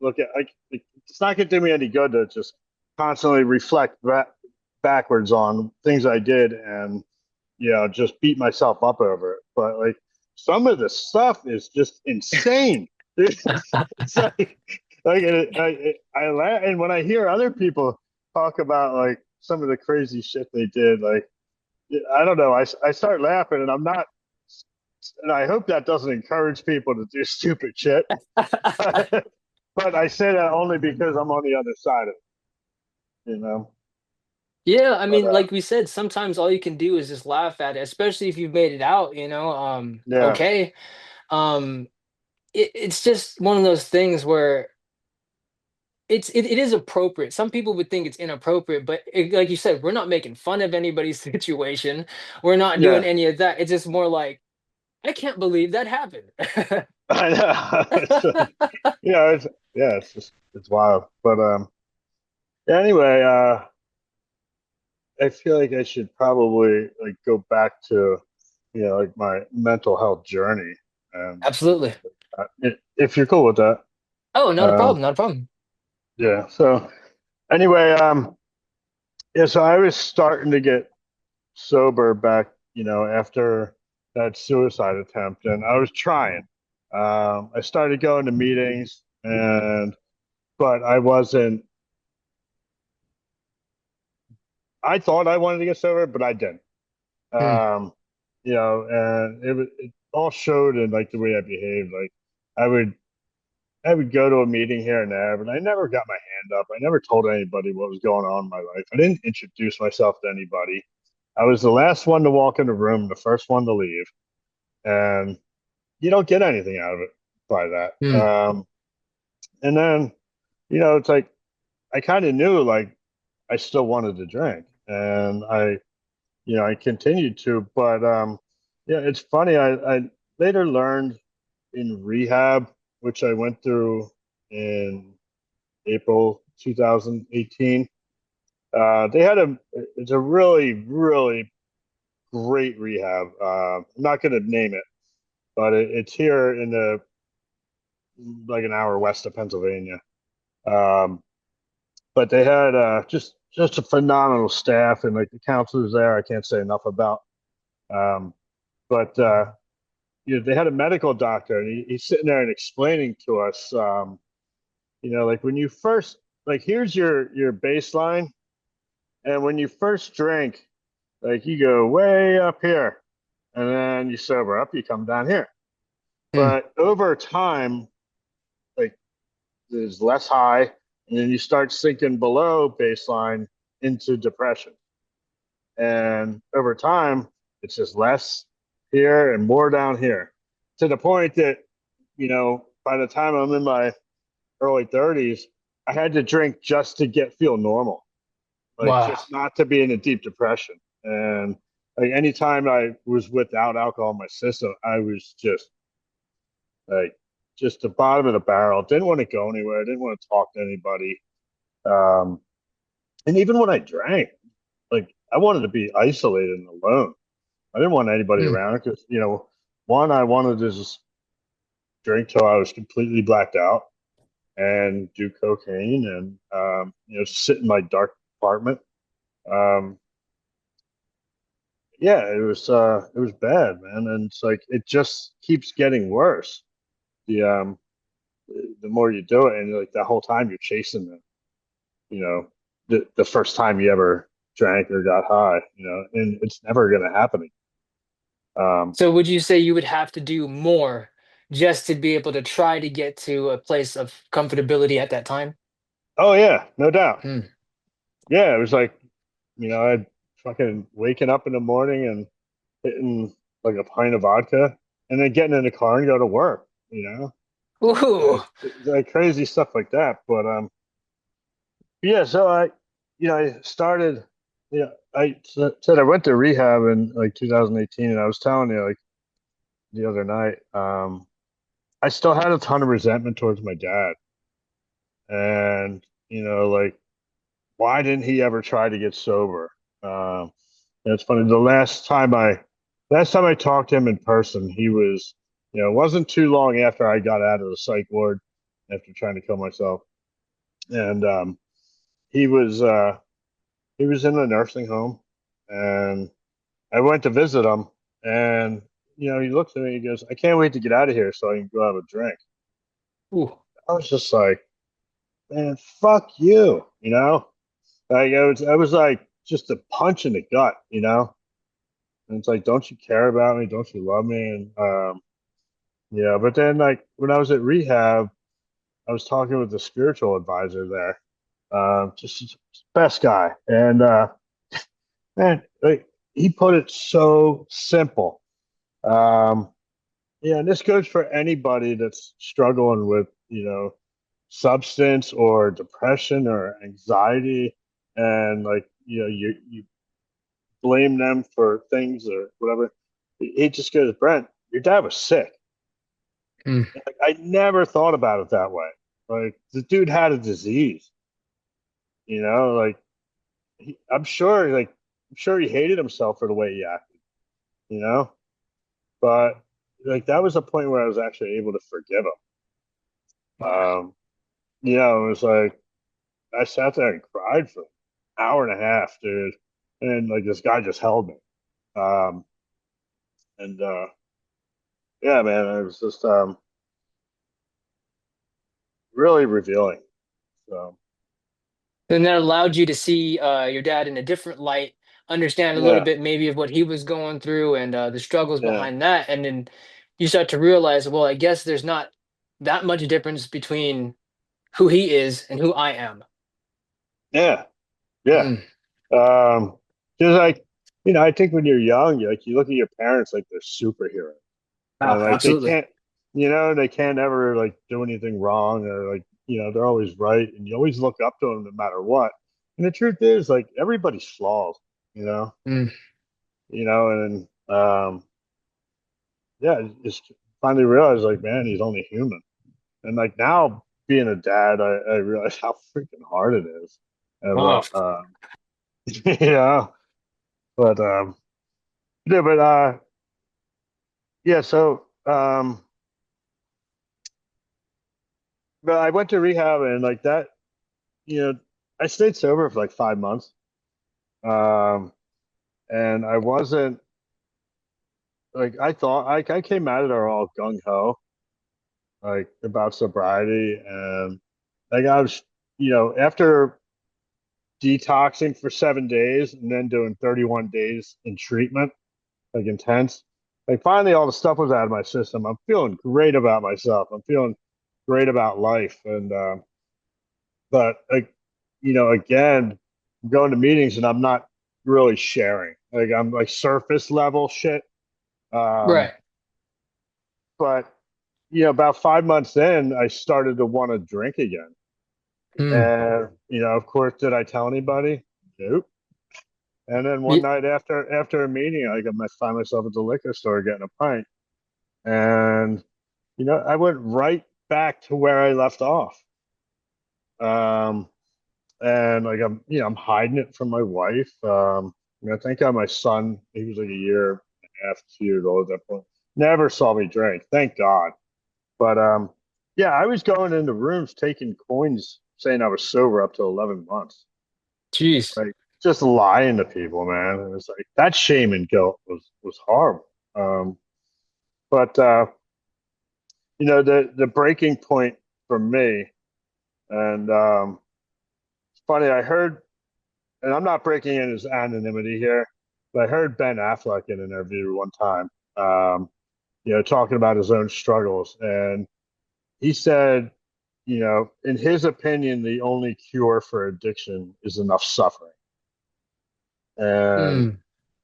look at like it's not going to do me any good to just constantly reflect backwards on things I did and just beat myself up over it. But like some of the stuff is just insane. It's I laugh, and when I hear other people talk about like some of the crazy shit they did, like I don't know, I start laughing, and I'm not, and I hope that doesn't encourage people to do stupid shit. But I say that only because I'm on the other side of it, you know. Yeah, I But mean, like we said, sometimes all you can do is just laugh at it, especially if you've made it out, yeah, okay. Um, it's just one of those things where it is appropriate. Some people would think it's inappropriate, but like you said, we're not making fun of anybody's situation. We're not doing yeah, any of that. It's just more like, I can't believe that happened. I know. It's like, it's yeah, it's just it's wild. But yeah, anyway, I feel like I should probably like go back to like my mental health journey and Absolutely. if you're cool with that. Oh, not a Um, problem. Not a problem. yeah. So anyway, yeah. So I was starting to get sober back, after that suicide attempt, and I was trying. I started going to meetings, but I wasn't. I thought I wanted to get sober, but I didn't. Hmm. Um, and it all showed in like the way I behaved. Like I would I would go to a meeting here and there, but I never got my hand up. I never told anybody what was going on in my life. I didn't introduce myself to anybody. I was the last one to walk in the room, the first one to leave, and you don't get anything out of it by that. Hmm. And then, it's like I kind of knew like I still wanted to drink, and I continued to, but yeah, it's funny. I later learned in rehab, which I went through in April 2018. They had it's a really, really great rehab. I'm not going to name it, but it's here in the like an hour west of Pennsylvania. Um, but they had just a phenomenal staff and like the counselors there. I can't say enough about. Um, but they had a medical doctor, and he's sitting there and explaining to us, like when you first like here's your baseline, and when you first drink, like you go way up here, and then you sober up, you come down here. Hmm. But over time, like there's less high, and then you start sinking below baseline into depression. And over time, it's just less here and more down here to the point that, by the time I'm in my early 30s, I had to drink just to feel normal, like Wow. just not to be in a deep depression. And like anytime I was without alcohol in my system, I was like just the bottom of the barrel. Didn't want to go anywhere. Didn't want to talk to anybody. Um, and even when I drank, like I wanted to be isolated and alone. I didn't want anybody Mm. around because, one, I wanted to just drink till I was completely blacked out and do cocaine and, just sit in my dark apartment. Um, yeah, it was bad, man. And it's like, it just keeps getting worse. The, um, the more you do it, and like the whole time you're chasing the first time you ever drank or got high, and it's never going to happen again. So would you say you would have to do more just to be able to try to get to a place of comfortability at that time? Oh yeah, no doubt. Hmm. Yeah, it was like, I'd fucking waking up in the morning and hitting like a pint of vodka and then getting in the car and go to work, Ooh. like crazy stuff like that. But yeah, so I started, said I went to rehab in like 2018, and I was telling you like the other night, I still had a ton of resentment towards my dad, and like why didn't he ever try to get sober? And it's funny. The last time I talked to him in person, he was, it wasn't too long after I got out of the psych ward after trying to kill myself, and he was uh, he was in a nursing home, and I went to visit him, and he looks at me, he goes, "I can't wait to get out of here so I can go have a drink." Ooh. I was just like, "Man, fuck you," Like I was like just a punch in the gut. And it's like, don't you care about me? Don't you love me? And yeah, but then like when I was at rehab, I was talking with the spiritual advisor there, just best guy, and man, like he put it so simple. Um, yeah, and this goes for anybody that's struggling with substance or depression or anxiety, and like you blame them for things or whatever. He just goes, Brent, your dad was sick. Mm. Like, I never thought about it that way. Like the dude had a disease, like I'm sure he hated himself for the way he acted, you know, but like that was a point where I was actually able to forgive him. Wow. It was like I sat there and cried for an hour and a half, dude, and like this guy just held me. Um, and yeah, man, it was just really revealing. So And that allowed you to see your dad in a different light, understand a little yeah, bit maybe of what he was going through and the struggles yeah, behind that. And then you start to realize, well, I guess there's not that much difference between who he is and who I am. yeah, yeah. Mm. Just like I think when you're young, you look at your parents like they're superheroes, and Ah, like absolutely. they can't ever like do anything wrong, or like they're always right, and you always look up to them no matter what. And the truth is, like everybody's flaws, you know, Mm. and yeah, just finally realized like, man, he's only human. And like now being a dad, I realize how freaking hard it is. Oh, But yeah, but yeah, but yeah. So but I went to rehab and like that, you know, I stayed sober for like 5 months. Um, and I wasn't like I thought. I came at it all gung ho, like about sobriety, and like I was, after detoxing for 7 days and then doing 31 days in treatment, like intense. Like finally, all the stuff was out of my system. I'm feeling great about myself. I'm feeling great about life. And but like, again, I'm going to meetings and I'm not really sharing. Like I'm like surface level shit. Um, right. but about 5 months in, I started to want to drink again. Mm. And, of course, did I tell anybody? Nope. And then one Y- night after a meeting, I find myself at the liquor store getting a pint. And, I went right back to where I left off. Um, and like I'm hiding it from my wife. Thank God my son, he was like a year and a half, 2 years old at that point, never saw me drink. Thank God. But yeah, I was going into rooms taking coins, saying I was sober up to 11 months. Jeez. Like just lying to people, man. It was like that shame and guilt was horrible. But the breaking point for me, and it's funny, I heard, and I'm not breaking in his anonymity here, but I heard Ben Affleck in an interview one time, talking about his own struggles. And he said, in his opinion, the only cure for addiction is enough suffering. And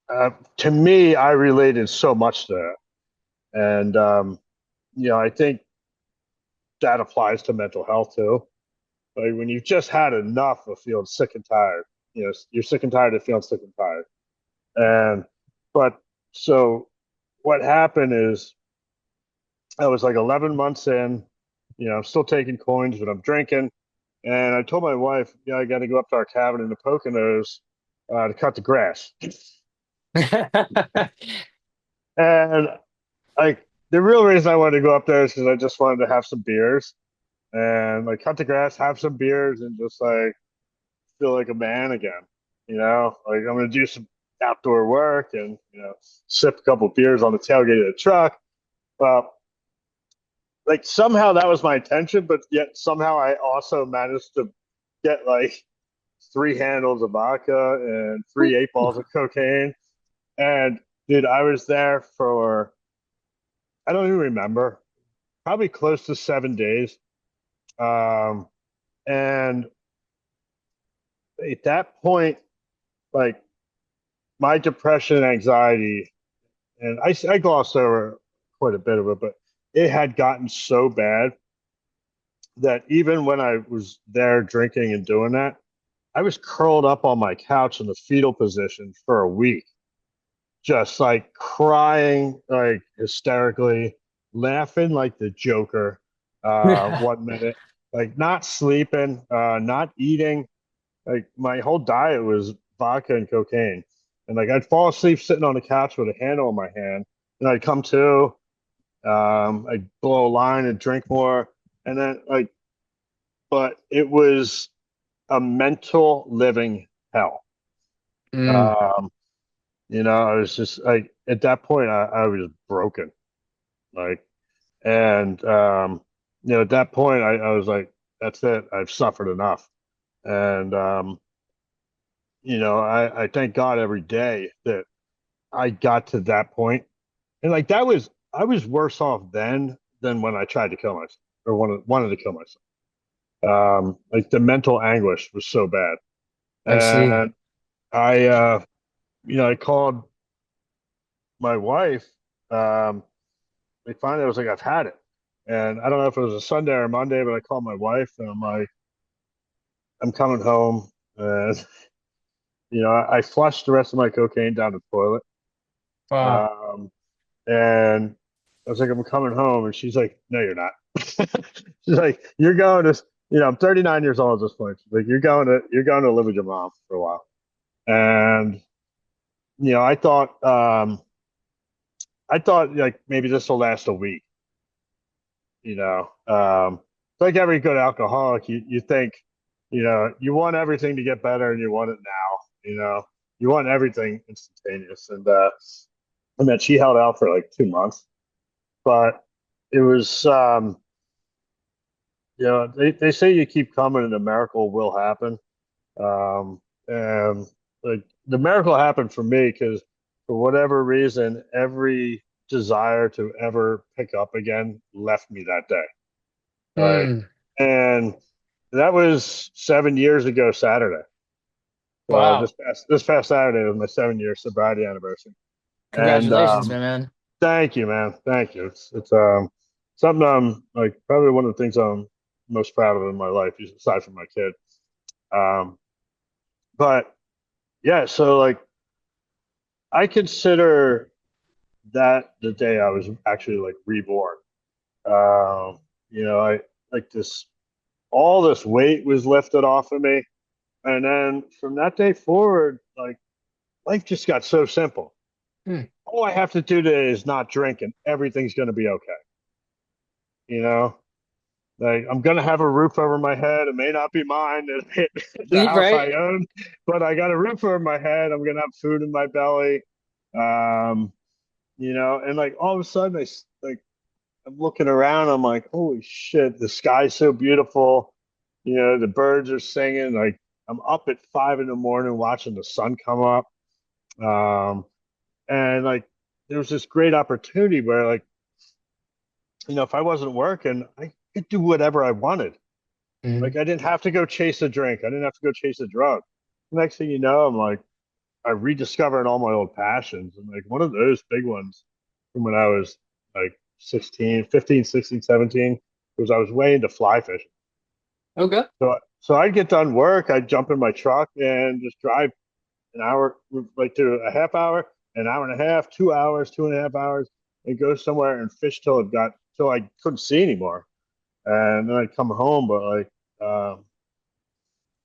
Mm. to me, I related so much to that. And, I think that applies to mental health too. Like when you've just had enough of feeling sick and tired, you're sick and tired of feeling sick and tired. And, but so what happened is I was like 11 months in, I'm still taking coins, but I'm drinking. And I told my wife, yeah, I got to go up to our cabin in the Poconos to cut the grass. And like the real reason I wanted to go up there is because I just wanted to have some beers and like cut the grass, have some beers, and just like feel like a man again. Like I'm gonna do some outdoor work and sip a couple beers on the tailgate of the truck. Well, like somehow that was my intention, but yet somehow I also managed to get like 3 handles of vodka and three eight Ooh. balls of cocaine. And dude, I was there for I don't even remember, probably close to 7 days. Um, and at that point, like my depression and anxiety, and I glossed over quite a bit of it, but it had gotten so bad that even when I was there drinking and doing that, I was curled up on my couch in the fetal position for a week, just like crying, like hysterically, laughing like the Joker. One minute, like not sleeping, not eating. Like my whole diet was vodka and cocaine, and like I'd fall asleep sitting on the couch with a handle in my hand, and I'd come to, I'd blow a line and drink more, and then like, but it was a mental living hell. Mm. Um, I was just like at that point I was broken. Like and at that point I was like, that's it. I've suffered enough. And I thank God every day that I got to that point. And like that was I was worse off then than when I tried to kill myself or wanted to kill myself. Like the mental anguish was so bad. I see. And I I called my wife. They finally I was like, I've had it. And I don't know if it was a Sunday or a Monday, but I called my wife and I'm like, I'm coming home. And, I flushed the rest of my cocaine down the toilet. Wow. Um, and I was like, I'm coming home. And she's like, no, you're not. She's like, you're going to, I'm 39 years old at this point. She's like, you're going to live with your mom for a while. And, I thought like maybe this will last a week. It's like every good alcoholic, you think, you want everything to get better and you want it now, you want everything instantaneous. And then she held out for like 2 months, but it was, they say you keep coming and a miracle will happen. And like the miracle happened for me because for whatever reason, every desire to ever pick up again left me that day. Like, Mm. and that was 7 years ago Saturday. So Wow. this past Saturday was my 7 year sobriety anniversary. And Congratulations, my man. thank you, man. Thank you. It's something I'm like probably one of the things I'm most proud of in my life, aside from my kid. Um, but yeah, so like I consider that the day I was actually like reborn. Um, I like this all this weight was lifted off of me. And then from that day forward, like life just got so simple. Hmm. All I have to do today is not drink and everything's gonna be okay. You know? Like I'm gonna have a roof over my head. It may not be mine, the house Right? I own, but I got a roof over my head. I'm gonna have food in my belly. Um, and like all of a sudden like I'm looking around, I'm like, holy shit, the sky's so beautiful. The birds are singing. Like I'm up at 5 in the morning watching the sun come up. Um, and like there was this great opportunity where like, if I wasn't working, I could do whatever I wanted. Mhm. Like I didn't have to go chase a drink. I didn't have to go chase a drug. Next thing you know, I'm like, I rediscovered all my old passions. And like one of those big ones from when I was like 16, 15, 16, 17 was I was way into fly fishing. Okay. So I'd get done work, I'd jump in my truck and just drive an hour, like to a half hour, an hour and a half, 2 hours, 2.5 hours, and go somewhere and fish till I couldn't see anymore. And then I'd come home, but like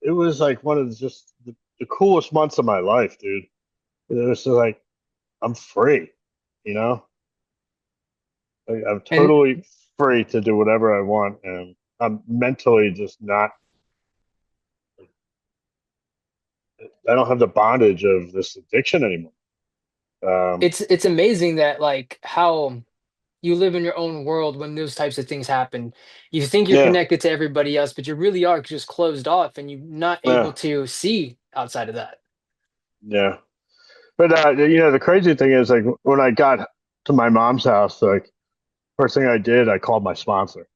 it was like one of just the coolest months of my life, dude. It was just like I'm free, you know? Like, I'm And totally free to do whatever I want, and I'm mentally just not. I don't have the bondage of this addiction anymore. Um, it's amazing that like how you live in your own world when those types of things happen. You think you're yeah, connected to everybody else, but you really are just closed off and you're not able yeah, to see outside of that. yeah. But the crazy thing is, like, when I got to my mom's house, like, first thing I did, I called my sponsor,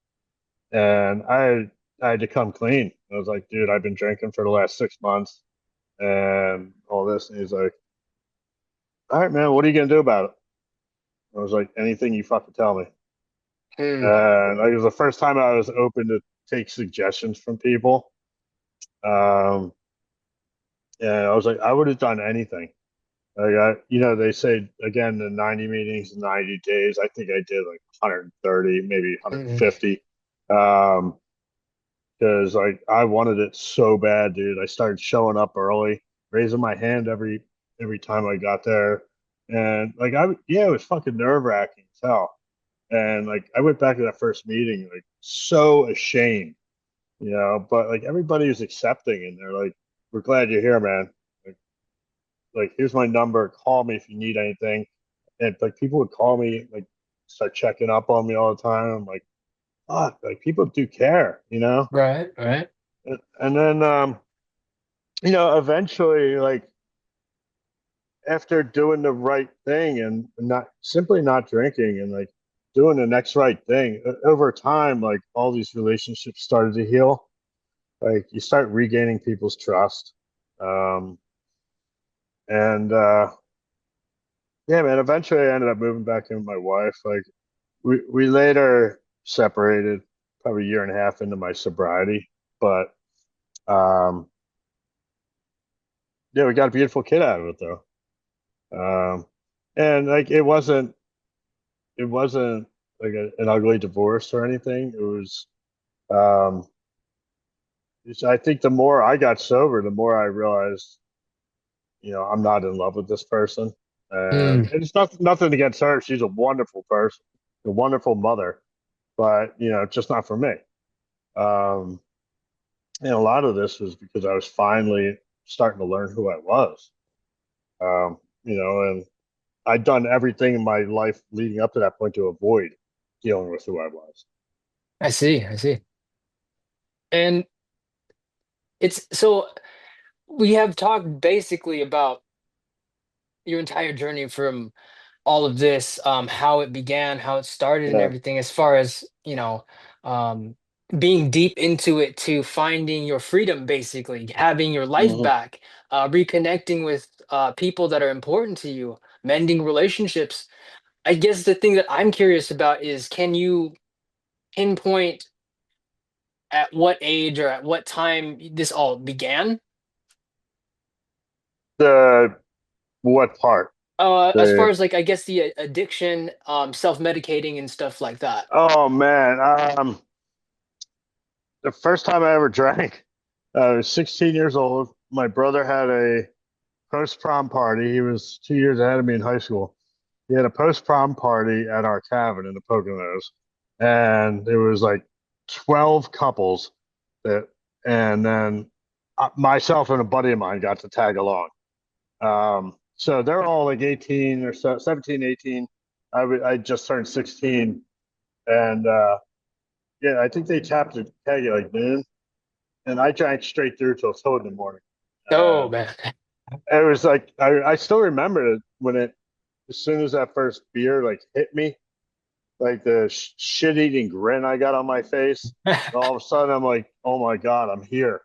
and I had to come clean. I was like, dude, I've been drinking for the last 6 months, and all this. And he's like, all right, man, what are you gonna do about it? I was like, anything you fucking tell me. Hmm. And like, it was the first time I was open to take suggestions from people. Um, and I was like, I would have done anything. Like, they say again, the 90 meetings in 90 days. I think I did like 130, maybe Hmm. 150. Um, because like I wanted it so bad, dude. I started showing up early, raising my hand every time I got there, and like yeah, it was fucking nerve wracking as hell. And like I went back to that first meeting, like so ashamed, but like everybody was accepting, and they're like, "We're glad you're here, man. Like, here's my number. Call me if you need anything." And like people would call me, like start checking up on me all the time. I'm like, fuck, like people do care. Right, right. And then eventually, like after doing the right thing and not simply not drinking and like doing the next right thing, over time, like all these relationships started to heal. Like you start regaining people's trust. Um, and yeah, man, eventually I ended up moving back in with my wife. Like we later separated probably a year and a half into my sobriety, but um, yeah, we got a beautiful kid out of it though. And like it wasn't like an ugly divorce or anything. It was um, I think the more I got sober, the more I realized, I'm not in love with this person. And Mm, it's nothing against her. She's a wonderful person, a wonderful mother, but just not for me. Um, and a lot of this was because I was finally starting to learn who I was. And I'd done everything in my life leading up to that point to avoid dealing with who I was. I see, I see. And it's so we have talked basically about your entire journey from all of this, how it began, how it started, and Yeah. everything, as far as, um, being deep into it to finding your freedom, basically, having your life Hmm. back, reconnecting with people that are important to you, mending relationships. I guess the thing that I'm curious about is, can you? pinpoint at what age or at what time this all began? The what part? As far The as like, I guess the addiction, self-medicating and stuff like that. oh man, the first time I ever drank, I was 16 years old. My brother had a post prom party. He was 2 years ahead of me in high school. He had a post prom party at our cabin in the Poconos, and it was like 12 couples that, and then myself and a buddy of mine got to tag along. So they're all like 18 or so, 17, 18. I just turned 16, and yeah, I think they tapped the keg at like noon, and I drank straight through till 2 in the morning. Oh And man. it was like I still remember it when it as soon as that first beer like hit me, like the shit eating grin I got on my face. And all of a sudden, I'm like, oh my god, I'm here.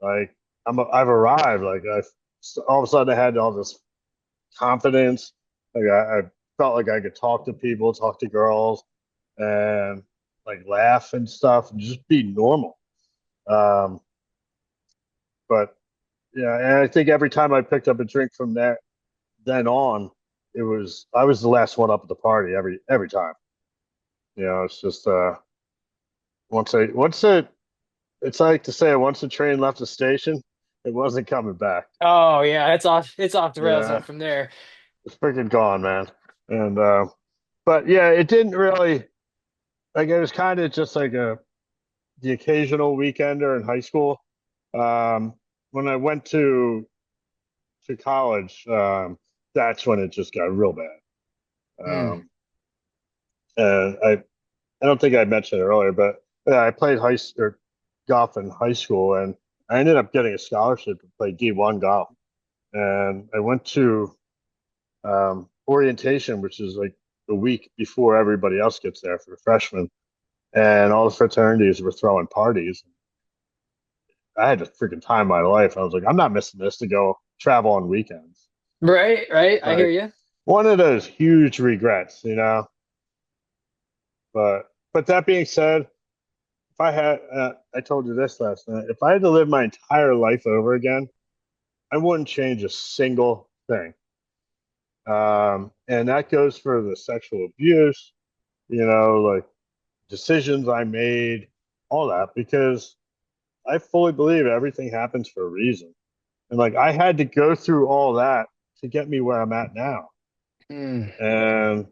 Like I've arrived. Like I all of a sudden I had all this confidence. Like I felt like I could talk to people, talk to girls, and like laugh and stuff, and just be normal. Um, but yeah, and I think every time I picked up a drink from that then on, it was I was the last one up at the party every time. It's just once it it's like to say once the train left the station, it wasn't coming back. Oh yeah, it's off the rails Yeah, from there. it's freaking gone, man. And but yeah, it didn't really like it was kind of just like a the occasional weekender in high school. Um, when I went to college, that's when it just got real bad. Mm. Um, and I don't think I mentioned it earlier, but yeah, I played or golf in high school, and I ended up getting a scholarship to play D1 golf. And I went to orientation, which is like the week before everybody else gets there for freshmen, and all the fraternities were throwing parties. I had the freaking time of my life. I was like, I'm not missing this to go travel on weekends. Right, right. I hear Like you. one of those huge regrets. But that being said, if I had, I told you this last night. If I had to live my entire life over again, I wouldn't change a single thing. And that goes for the sexual abuse, like decisions I made, all that, because I fully believe everything happens for a reason. And like I had to go through all that to get me where I'm at now. Mm, And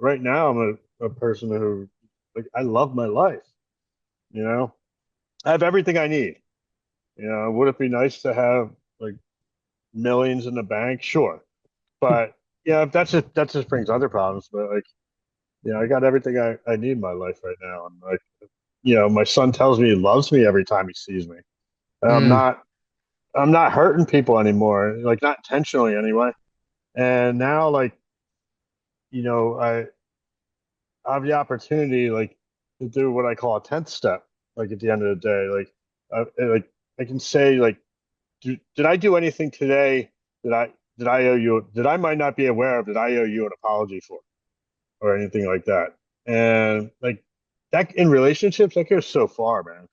right now I'm a person who like I love my life. You know, I have everything I need. Would it be nice to have like millions in the bank? Sure, but yeah, that just brings other problems. But like, I got everything I need in my life right now, and like, my son tells me he loves me every time he sees me. And mm, I'm not hurting people anymore, like not intentionally anyway. And now, like, I have the opportunity, like, to do what I call a 10th step. Like at the end of the day, like I can say, like, did I do anything today that I owe you that I might not be aware of that I owe you an apology for or anything like that? And like that in relationships, that goes so far, man.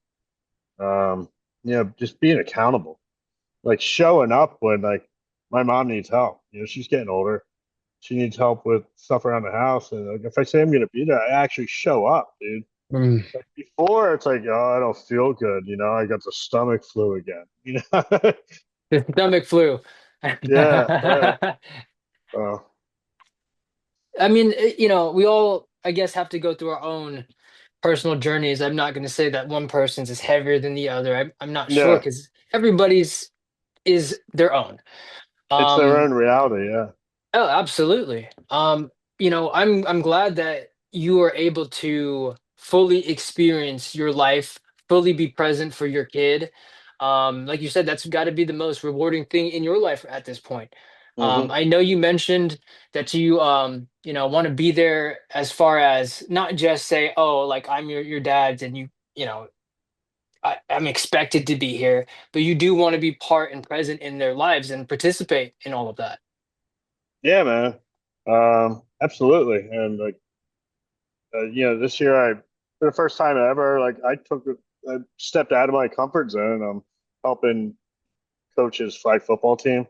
Just being accountable, like showing up when like my mom needs help. She's getting older. She needs help with stuff around the house, and like if I say I'm gonna be there, I actually show up, dude. mm. Like before, it's like, oh, I don't feel good. I got the stomach flu again. The stomach flu. Yeah, yeah. Uh, I mean, we all, I guess, have to go through our own personal journeys. I'm not going to say that one person's is heavier than the other. I'm not sure yeah, because everybody's is their own. it's their Um, own reality. Yeah. Oh, absolutely. I'm glad that you are able to fully experience your life, fully be present for your kid. Like you said, that's got to be the most rewarding thing in your life at this point. Hmm. I know you mentioned that you want to be there as far as not just say, oh, like I'm your dad's and I'm expected to be here, but you do want to be part and present in their lives and participate in all of that. Yeah, man. Absolutely. And like, this year for the first time ever, like I stepped out of my comfort zone. I'm helping coaches flag football team.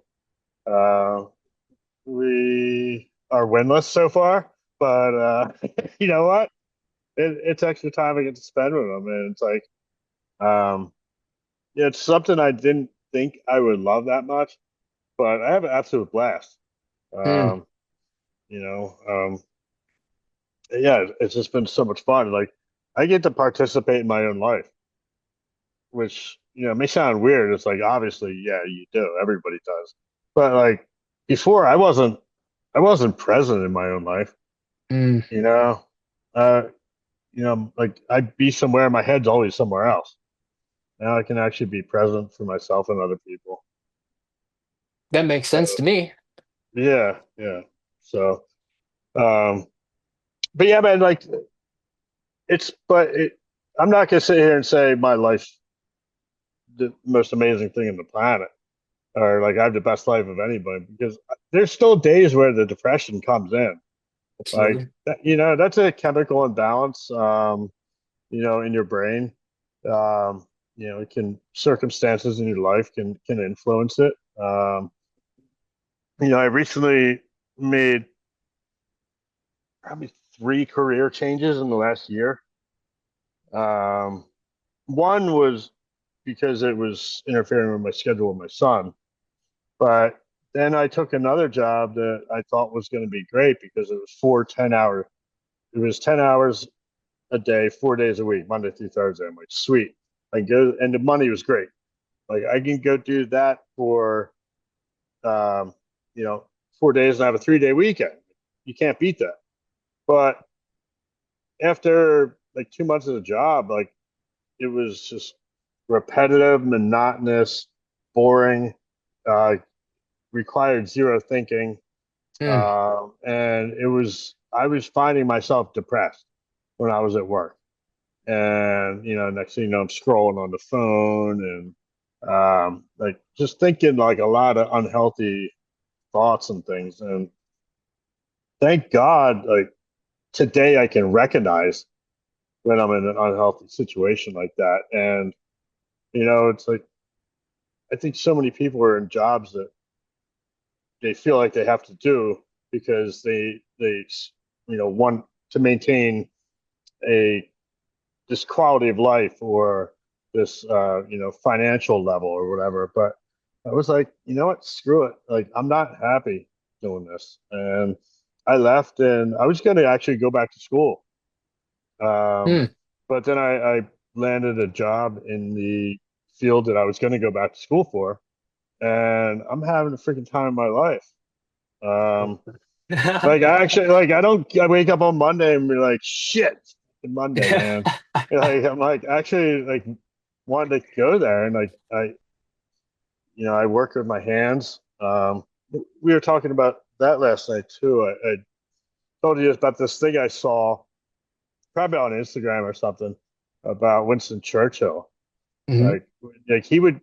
Uh, we are winless so far, but you know what? It's extra time I get to spend with them, and it's like, um, yeah, it's something I didn't think I would love that much, but I have an absolute blast. Hmm. Um, you know, yeah, it's just been so much fun. Like I get to participate in my own life, which may sound weird. It's like obviously, yeah, you do. Everybody does, but like before, I wasn't present in my own life. Hmm. You know, uh, like I'd be somewhere, my head's always somewhere else. Now I can actually be present for myself and other people. That makes sense So to me. yeah, yeah. So, um, but yeah, man, like I'm not gonna sit here and say my life's the most amazing thing on the planet, or like I have the best life of anybody, because there's still days where the depression comes in. Like Absolutely. that's a chemical imbalance, in your brain. Um, it can circumstances in your life can influence it. I recently made probably three career changes in the last year. Um, One was because it was interfering with my schedule with my son, but then I took another job that I thought was going to be great because it was 10 hour. It was 10 hours a day, 4 days a week, Monday through Thursday. I'm like, sweet. I go, and the money was great. Like I can go do that for, um, you know, 4 days and have a 3 day weekend. You can't beat that. But after like 2 months of the job, like it was just repetitive, monotonous, boring, uh, required zero thinking. Hmm. And I was finding myself depressed when I was at work. And, next thing you know, I'm scrolling on the phone and like just thinking like a lot of unhealthy thoughts and things. And thank God, like today I can recognize when I'm in an unhealthy situation like that. And, it's like, I think so many people are in jobs that they feel like they have to do because they want to maintain a this quality of life or this financial level or whatever. But I was like, you know what, screw it. Like I'm not happy doing this, and I left, and I was going to actually go back to school. Um, Hmm. but then I landed a job in the field that I was going to go back to school for, and I'm having a freaking time of my life. Um, like I actually like I wake up on Monday and be like, shit, it's Monday, man. Like I'm like actually like wanted to go there and like I work with my hands. We were talking about that last night too. I told you about this thing I saw probably on Instagram or something about Winston Churchill. Mhm. Like he would,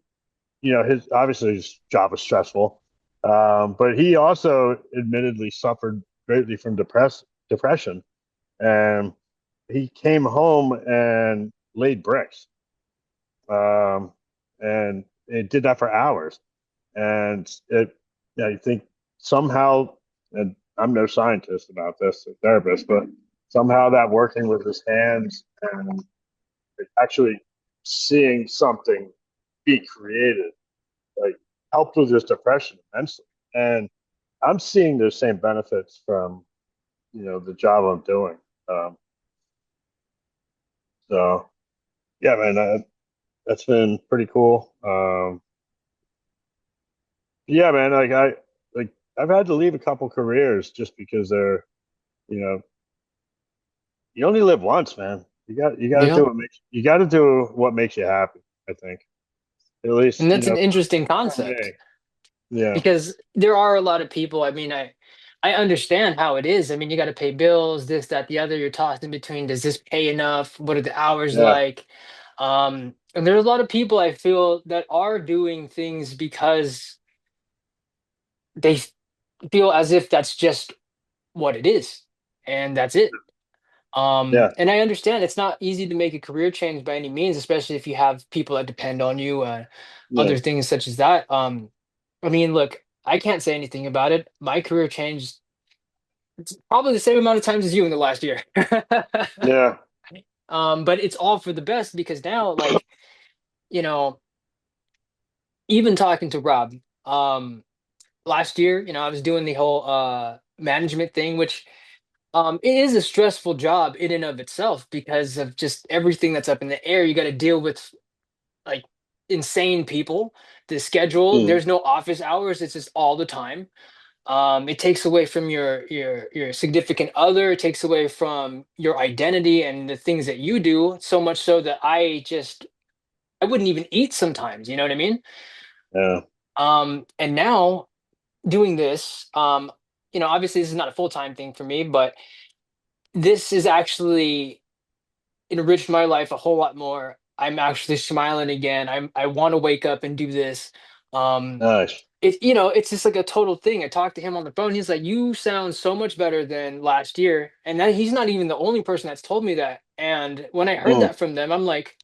his obviously his job was stressful, but he also admittedly suffered greatly from depression, and he came home and laid bricks, um, and it did that for hours. And I think somehow, and I'm no scientist about this, a therapist, but somehow that working with his hands and actually seeing something be created, like helped with his depression immensely. And I'm seeing those same benefits from, the job I'm doing. Um, so yeah, man, that's been pretty cool. Yeah, man, like I've had to leave a couple careers just because you know, you only live once, man. You got to Yeah. do what makes you happy. I think at least And that's an interesting for me. concept Yeah, because there are a lot of people. I mean, I understand how it is. I mean, you got to pay bills, this, that, the other. You're tossed in between. Does this pay enough? What are the hours yeah, like? And there's a lot of people I feel that are doing things because they feel as if that's just what it is, and that's it. Yeah. And I understand it's not easy to make a career change by any means, especially if you have people that depend on you, Yeah. other things such as that. I mean, look, I can't say anything about it. My career changed probably the same amount of times as you in the last year. Yeah. But it's all for the best because now, like, you know, even talking to Rob, um, last year, I was doing the whole management thing, which it is a stressful job in and of itself because of just everything that's up in the air. You got to deal with like insane people. The schedule, Mm. there's no office hours, it's just all the time. It takes away from your significant other, it takes away from your identity and the things that you do, so much so that I wouldn't even eat sometimes, you know what I mean? Yeah. And now doing this, obviously this is not a full-time thing for me, but this is actually enriched my life a whole lot more. I'm actually smiling again. I want to wake up and do this. Um, Nice. it's just like a total thing. I talked to him on the phone. He's like, "You sound so much better than last year," and that he's not even the only person that's told me that. And when I heard Mm. that from them, I'm like,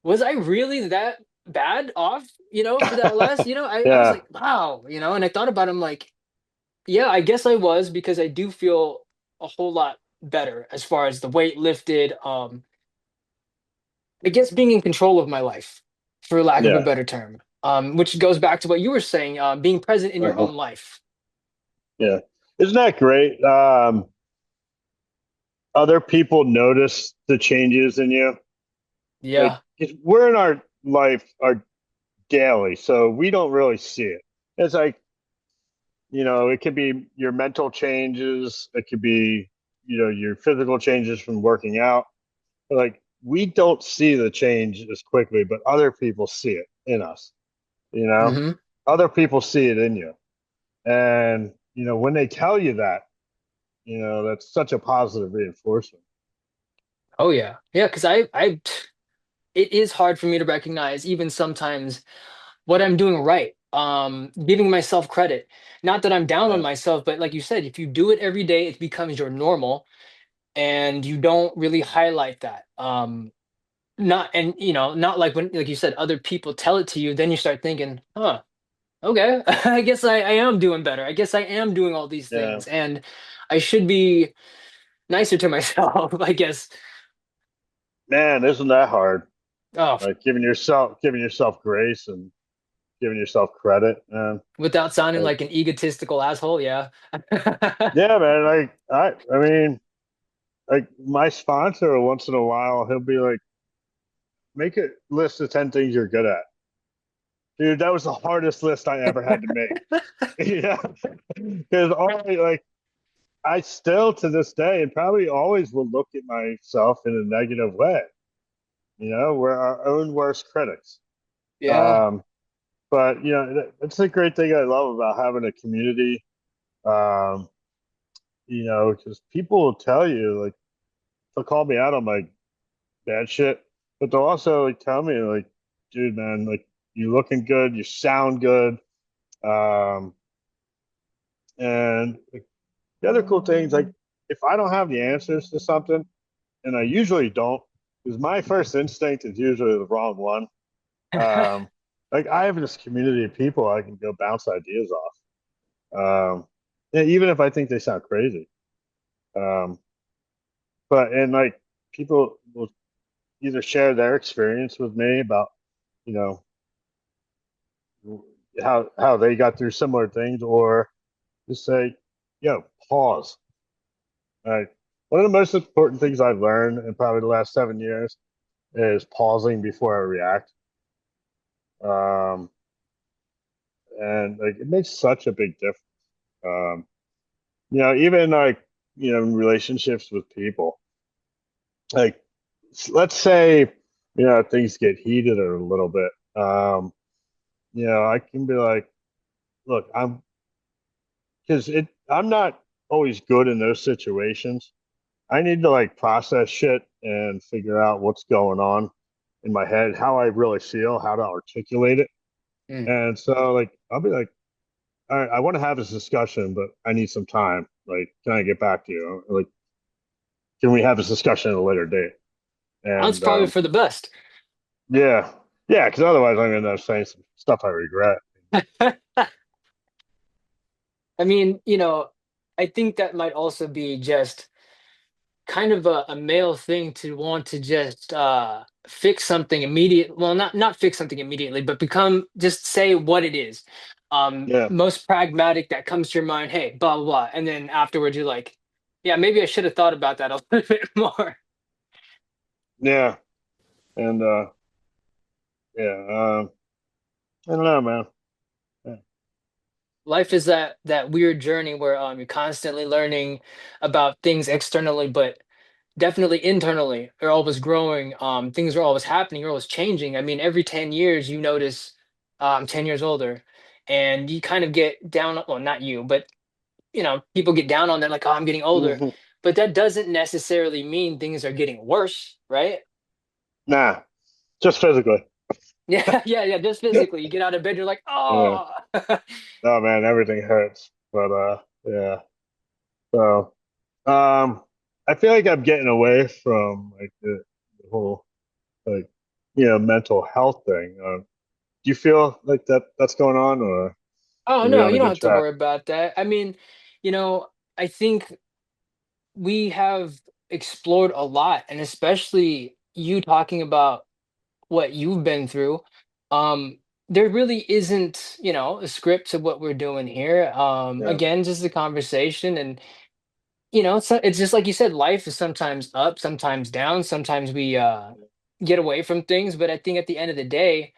"Was I really that bad off?" For that last, I was Yeah. like, "Wow," and I thought about him like, yeah, I guess I was because I do feel a whole lot better as far as the weight lifted. I guess being in control of my life, for lack of a Yeah. better term, which goes back to what you were saying, being present in your Uh-huh. own life. Yeah. Isn't that great? Other people notice the changes in you. Like, Yeah. 'cause we're in our life, our daily, so we don't really see it. It's like, it could be your mental changes, it could be, your physical changes from working out. But like, we don't see the change as quickly, but other people see it in us, you know? Hmm. Other people see it in you. And, when they tell you that, that's such a positive reinforcement. Oh yeah, yeah. Because it is hard for me to recognize even sometimes what I'm doing right. Giving myself credit. Not that I'm down on Yeah. myself, but like you said, if you do it every day, it becomes your normal, and you don't really highlight that. Not like when, like you said, other people tell it to you, then you start thinking, huh, okay, I guess I am doing better. I guess I am doing all these Yeah. things, and I should be nicer to myself, I guess. Man, isn't that hard? Oh, Like giving yourself grace and giving yourself credit, man. without sounding Like, like an egotistical asshole, yeah. yeah, man. Like, I mean, like my sponsor, once in a while, he'll be like, make a list of 10 things you're good at. Dude, that was the hardest list I ever had to make. Yeah. Because I still to this day and probably always will look at myself in a negative way. We're our own worst critics. Yeah. Um, but that's the great thing I love about having a community. Um, because people will tell you, like, they'll call me out on my bad shit, but they'll also like tell me like, dude, man, like, you looking good, you sound good. Um, and like, the other cool things, like, if I don't have the answers to something, and I usually don't, because my first instinct is usually the wrong one. Um, like, I have this community of people I can go bounce ideas off. Yeah, even if I think they sound crazy. Um, and like, people will either share their experience with me about, you know, how they got through similar things, or just say, yo, pause. All right. One of the most important things I've learned in probably the last 7 years is pausing before I react. Um, and like, it makes such a big difference. Um, even like, in relationships with people, like, let's say, things get heated a little bit. I can be like, look, I'm not always good in those situations. I need to like process shit and figure out what's going on in my head, how I really feel, how to articulate it. Mm. And so like, I'll be like, all right, I want to have this discussion, but I need some time. Like, can I get back to you? Like, can we have this discussion at a later date? That's And probably for the best. yeah, yeah, because otherwise I'm gonna end up saying some stuff I regret. I mean, I think that might also be just kind of a male thing to want to just fix something immediate. Well, not fix something immediately, but become just say what it is. Yeah, Most pragmatic that comes to your mind, hey, blah blah blah. And then afterwards you're like, yeah, maybe I should have thought about that a little bit more. yeah, and yeah, I don't know, man. Yeah, Life is that weird journey where you're constantly learning about things externally, but definitely internally are always growing. Things are always happening, you're always changing. I mean, every 10 years you notice I'm 10 years older, and you kind of get down, well, not you, but people get down on that like, oh, I'm getting older. hmm. But that doesn't necessarily mean things are getting worse, right? Nah, just physically. Yeah, yeah, yeah. Just physically, you get out of bed, you're like, Yeah, oh. no, man, everything hurts. But yeah. So I feel like I'm getting away from like the whole like mental health thing. Do you feel like that's going on, or Oh are we no, on a you don't good have to track? worry about that. I mean, you know, I think we have explored a lot, and especially you talking about what you've been through. Um, there really isn't, a script to what we're doing here. Yeah, Again, just a conversation, and it's just like you said, life is sometimes up, sometimes down, sometimes we get away from things, but I think at the end of the day,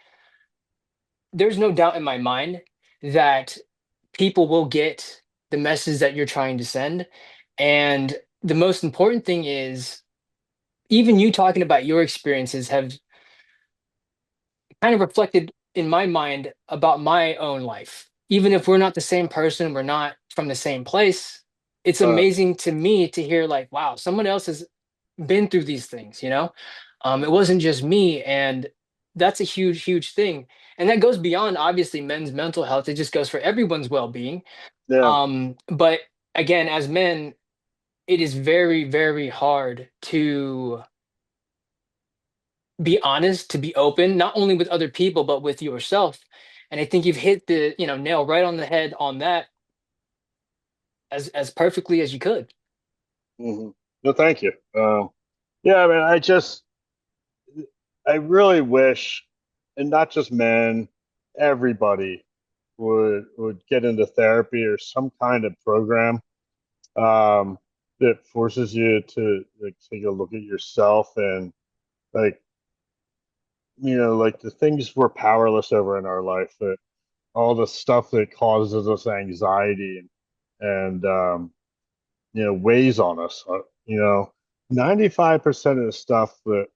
there's no doubt in my mind that people will get the message that you're trying to send. And the most important thing is, even you talking about your experiences have kind of reflected in my mind about my own life. Even if we're not the same person, we're not from the same place, it's uh, amazing to me to hear, like, wow, someone else has been through these things, it wasn't just me. And that's a huge, huge thing. And that goes beyond obviously men's mental health. It just goes for everyone's well-being. yeah. But again, as men, it is very, very hard to be honest, to be open, not only with other people, but with yourself. And I think you've hit the, nail right on the head on that as perfectly as you could. Hmm. No, thank you. Yeah, I mean, I really wish, and not just men, everybody would get into therapy or some kind of program um, that forces you to like take a look at yourself and like like the things we're powerless over in our life, that all the stuff that causes us anxiety and weighs on us. 95% of the stuff that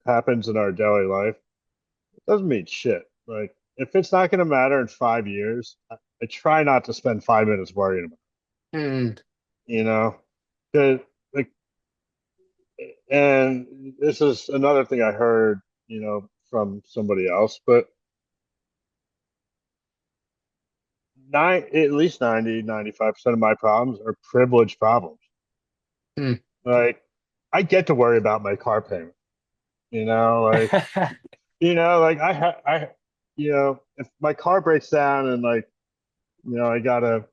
happens in our daily life doesn't mean shit. Like if it's not going to matter in 5 years, I try not to spend 5 minutes worrying about Hmm. it, you know. 'Cause, like, and this is another thing I heard, from somebody else, but at least 90, 95% of my problems are privilege problems. Hmm. Like I get to worry about my car payment, like like if my car breaks down and like I gotta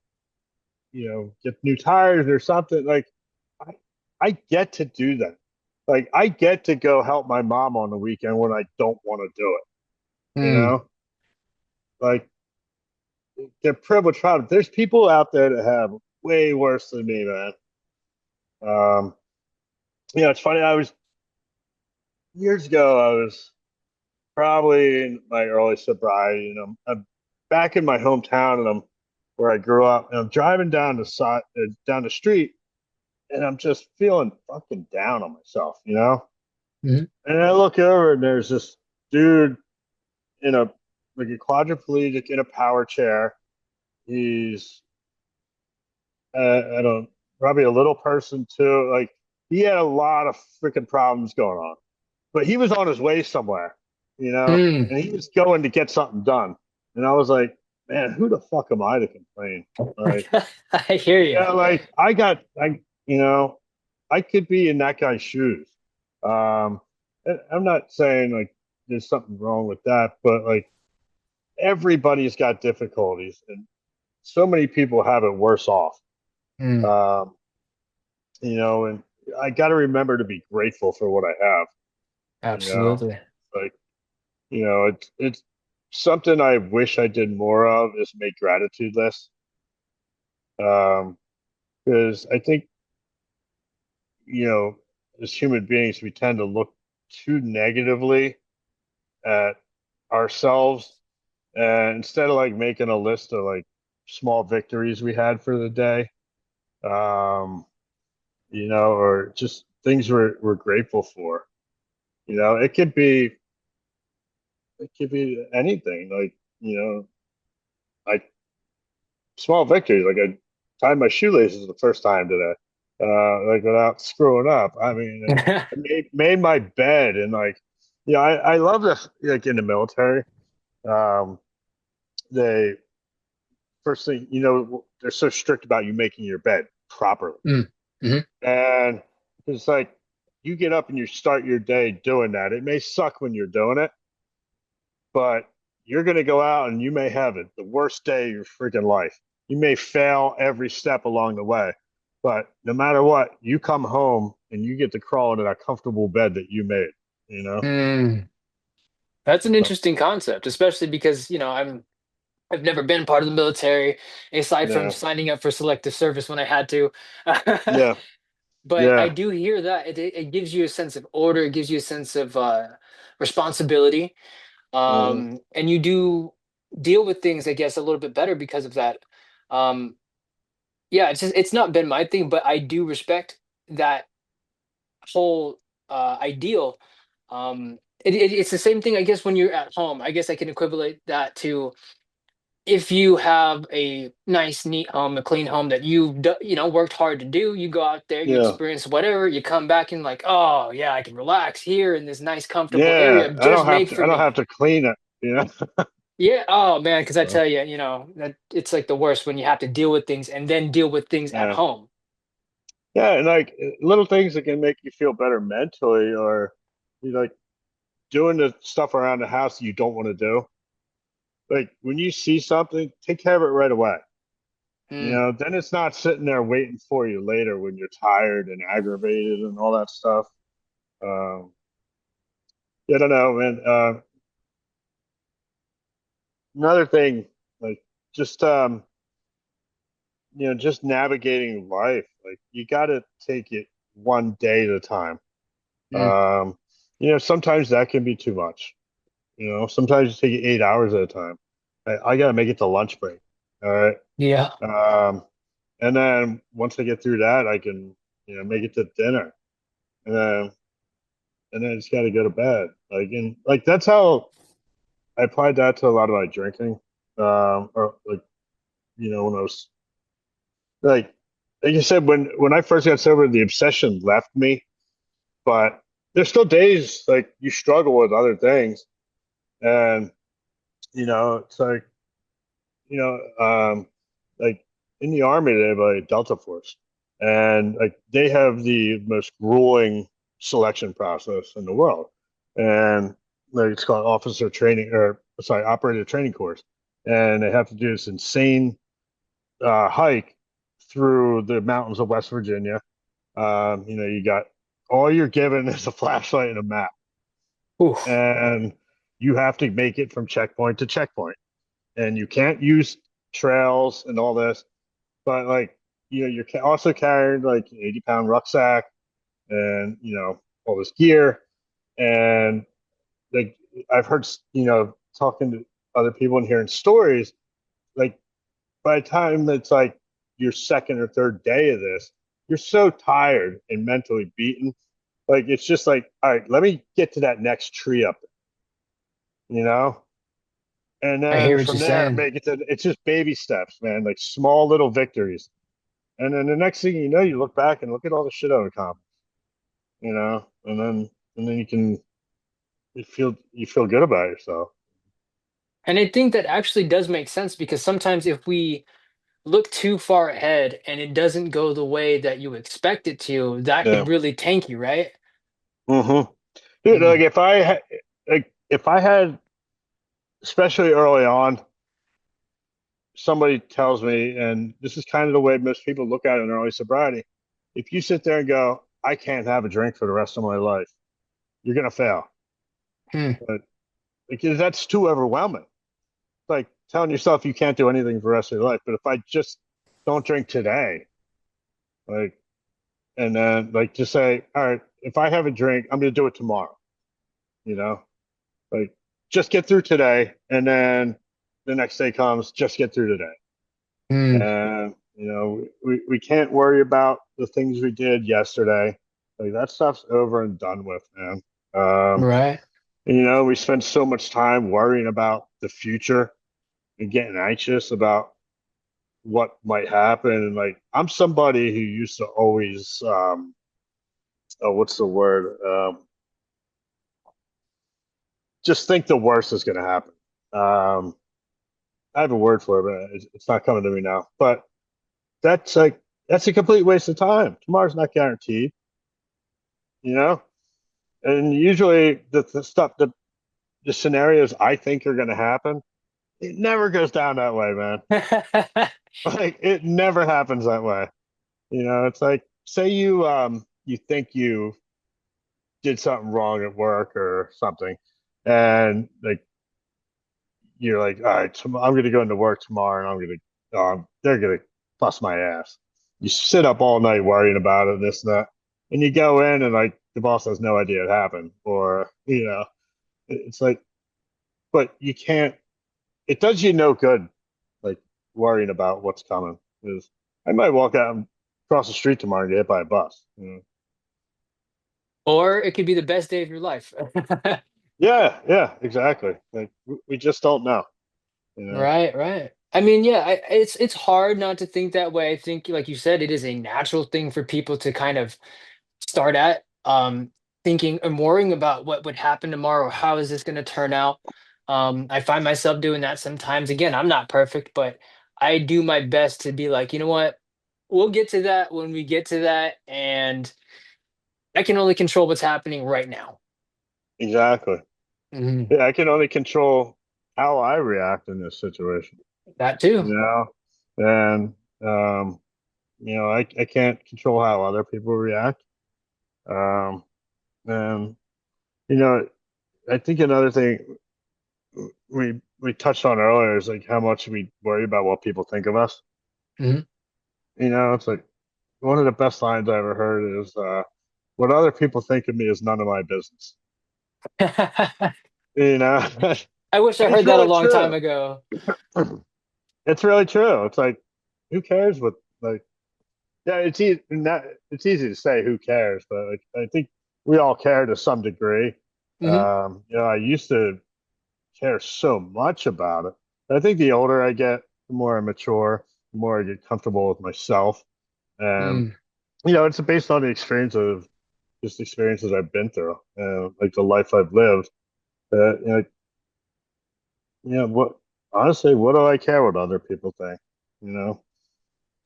get new tires or something, like I I get to do that. Like I get to go help my mom on the weekend when I don't want to do it, Hmm. like they're privileged problems. There's people out there that have way worse than me, man. Um, it's funny. I was years ago. I was probably in my early sobriety. I'm back in my hometown, and I'm where I grew up. And I'm driving down down the street, and I'm just feeling fucking down on myself. Hmm. And I look over, and there's this dude in a like a quadriplegic in a power chair. He's I don't probably a little person too. Like he had a lot of freaking problems going on, but he was on his way somewhere, Hmm. and he was going to get something done. And I was like, man, who the fuck am I to complain? Like, I hear you. like I got, you know, I could be in that guy's shoes. And I'm not saying like there's something wrong with that, but like everybody's got difficulties, and so many people have it worse off. Mm, Um, and I got to remember to be grateful for what I have. You know, absolutely. like it's something I wish I did more of is make gratitude lists. Um, because I think you know, as human beings, we tend to look too negatively at ourselves, and instead of like making a list of like small victories we had for the day, um, or just things we're grateful for. It could be anything. Like, I small victories. Like I tied my shoelaces the first time today, like without screwing up. I mean, I made my bed, and like, I love this. Like in the military, um, they first thing they're so strict about you making your bed properly, Mm, mhm. and it's like you get up and you start your day doing that. It may suck when you're doing it, but you're going to go out and you may have it the worst day of your freaking life. You may fail every step along the way, but no matter what, you come home and you get to crawl into that comfortable bed that you made, you know? Mm. That's an So, interesting concept, especially because, I've never been part of the military, aside from yeah, signing up for selective service when I had to. yeah, But I yeah, do hear that it gives you a sense of order, it gives you a sense of responsibility, mhm, and you do deal with things, I guess, a little bit better because of that. Um, yeah, it's not been my thing, but I do respect that whole ideal. It's the same thing, I guess, when you're at home. I guess I can equivalent that to if you have a nice, neat home, a clean home that worked hard to do. You go out there, you yeah, experience whatever, you come back and like, oh yeah, I can relax here in this nice, comfortable area yeah. I just don't have made to. for I don't have me. to clean it. Yeah. Oh man, because I So, tell you, that it's like the worst when you have to deal with things and then deal with things at yeah, home. yeah, and like little things that can make you feel better mentally, or you like doing the stuff around the house you don't want to do. Like when you see something, take care of it right away. Mm, Then it's not sitting there waiting for you later when you're tired and aggravated and all that stuff. Um, yeah, I don't know, man. Another thing, like just just navigating life. Like you got to take it one day at a time. mm, Um, sometimes that can be too much. Sometimes you take it 8 hours at a time. I got to make it to lunch break. All right. yeah. Um, and then once I get through that, I can, make it to dinner. And then I just got to go to bed. Like that's how I applied that to a lot of my drinking. Or like, when I was like, like you said, when I first got sober, the obsession left me, but there's still days like you struggle with other things. And, it's like, you know, like in the army, they have a Delta Force, and like they have the most grueling selection process in the world, and like it's called officer training, or sorry, operator training course, and they have to do this insane hike through the mountains of West Virginia. You got all you're given is a flashlight and a map, Oof. and you have to make it from checkpoint to checkpoint, and you can't use trails and all this. But like, you're also carrying like an 80-pound rucksack and all this gear. And like I've heard, talking to other people and hearing stories, like by the time it's like your second or third day of this, you're so tired and mentally beaten. Like it's just like, all right, let me get to that next tree up, you know? And I hear then what from you're there, saying. it's just baby steps, man, like small little victories. And then the next thing you know, you look back and look at all the shit I've accomplished, and then you feel good about yourself. And I think that actually does make sense because sometimes if we look too far ahead and it doesn't go the way that you expect it to, that Yeah. could really tank you, right? Mm-hmm. Dude, Mm, like if I had, especially early on, somebody tells me, and this is kind of the way most people look at it in early sobriety. If you sit there and go, I can't have a drink for the rest of my life, you're gonna fail. mm, But because that's too overwhelming. It's like telling yourself you can't do anything for the rest of your life. But if I just don't drink today, like, and then like just say, all right, if I have a drink, I'm gonna do it tomorrow. You know, like just get through today, and then the next day comes, just get through today. mm. And we can't worry about the things we did yesterday. Like that stuff's over and done with, man. Um, Right. we spend so much time worrying about the future and getting anxious about what might happen. And like I'm somebody who used to always oh, what's the word? Just think the worst is gonna happen. Um, I have a word for it, but it's not coming to me now. But that's like that's a complete waste of time. Tomorrow's not guaranteed, you know? And usually the stuff the scenarios I think are gonna happen, it never goes down that way, man. Like it never happens that way. It's like say you think you did something wrong at work or something, and like you're like, all right, I'm gonna go into work tomorrow and they're gonna bust my ass. You sit up all night worrying about it, this and that, and you go in and like the boss has no idea it happened, or it's like, but you can't. It does you no good, like worrying about what's coming. Because I might walk out and cross the street tomorrow and get hit by a bus. Or it could be the best day of your life. Yeah, yeah, exactly. Like we just don't know. You know. Right, right. I mean, yeah, it's hard not to think that way. I think, like you said, it is a natural thing for people to kind of start at thinking and worrying about what would happen tomorrow. How is this going to turn out? I find myself doing that sometimes. Again, I'm not perfect, but I do my best to be like, you know what? We'll get to that when we get to that, and I can only control what's happening right now. Exactly. Mhm. Yeah, I can only control how I react in this situation. That too. You know, and I can't control how other people react. Um, and you know, I think another thing we touched on earlier is like how much we worry about what people think of us. Mhm. It's like one of the best lines I ever heard is, "What other people think of me is none of my business." You know, I wish I it's heard that a really long time true. ago. It's really true. It's like, who cares what like yeah, it's easy to say who cares, but like I think we all care to some degree. Hmm. I used to care so much about it. I think the older I get, the more I mature, the more I get comfortable with myself. And Mm. it's based on the experience of just experiences I've been through, and like the life I've lived. What honestly, what do I care what other people think? You know,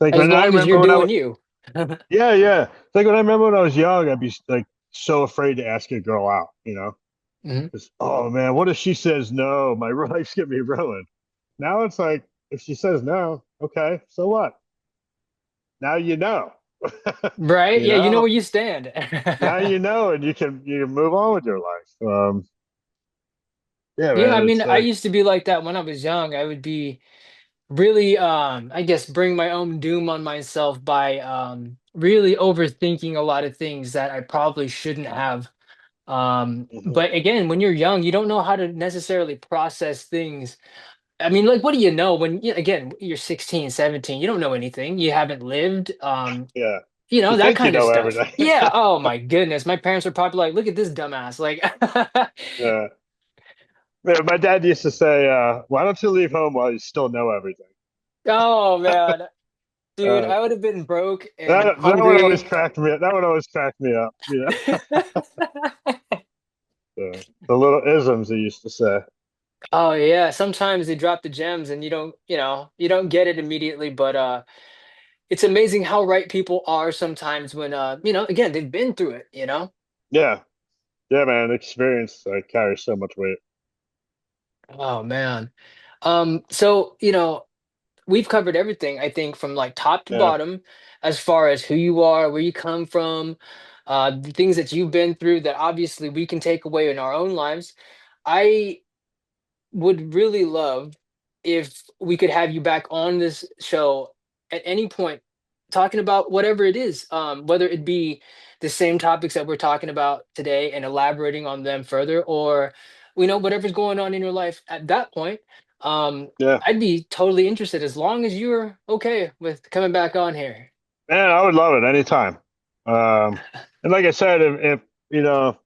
like As when I long as you're remember when I doing you. yeah, yeah. It's like when I remember when I was young, I'd be like so afraid to ask a girl out, Mhm. because oh man, what if she says no? My life's gonna be ruined. Now it's like if she says no, okay, so what? Now you know. Right? you Yeah, you know know, where you stand. now you know, and you can move on with your life. Yeah, Yeah, I man, mean, it's I like used to be like that when I was young. I would be really, I guess, bring my own doom on myself by really overthinking a lot of things that I probably shouldn't have. mhm, But again, when you're young, you don't know how to necessarily process things. I mean, like, what do you know when, again, you're 16, 17, you don't know anything. You haven't lived, yeah. You that think you kind of know stuff. everything. Yeah. Oh my goodness. My parents were probably like, look at this dumbass. Like, Yeah. Man, my dad used to say, "Why don't you leave home while you still know everything?" oh man, dude, Uh, I would have been broke and that one always hungry. cracked me. That one always cracked me up. The little isms he used to say. Oh yeah, sometimes they drop the gems and you don't get it immediately, but it's amazing how right people are sometimes when again, they've been through it. Yeah, yeah, man. Experience carries so much weight. Oh man. So, we've covered everything, I think, from like top to Yeah, bottom, as far as who you are, where you come from, the things that you've been through that obviously we can take away in our own lives. I would really love if we could have you back on this show at any point talking about whatever it is, whether it be the same topics that we're talking about today and elaborating on them further, or whatever's going on in your life at that point. um, yeah, I'd be totally interested as long as you're okay with coming back on here. man. I would love it anytime. And like I said, if you know,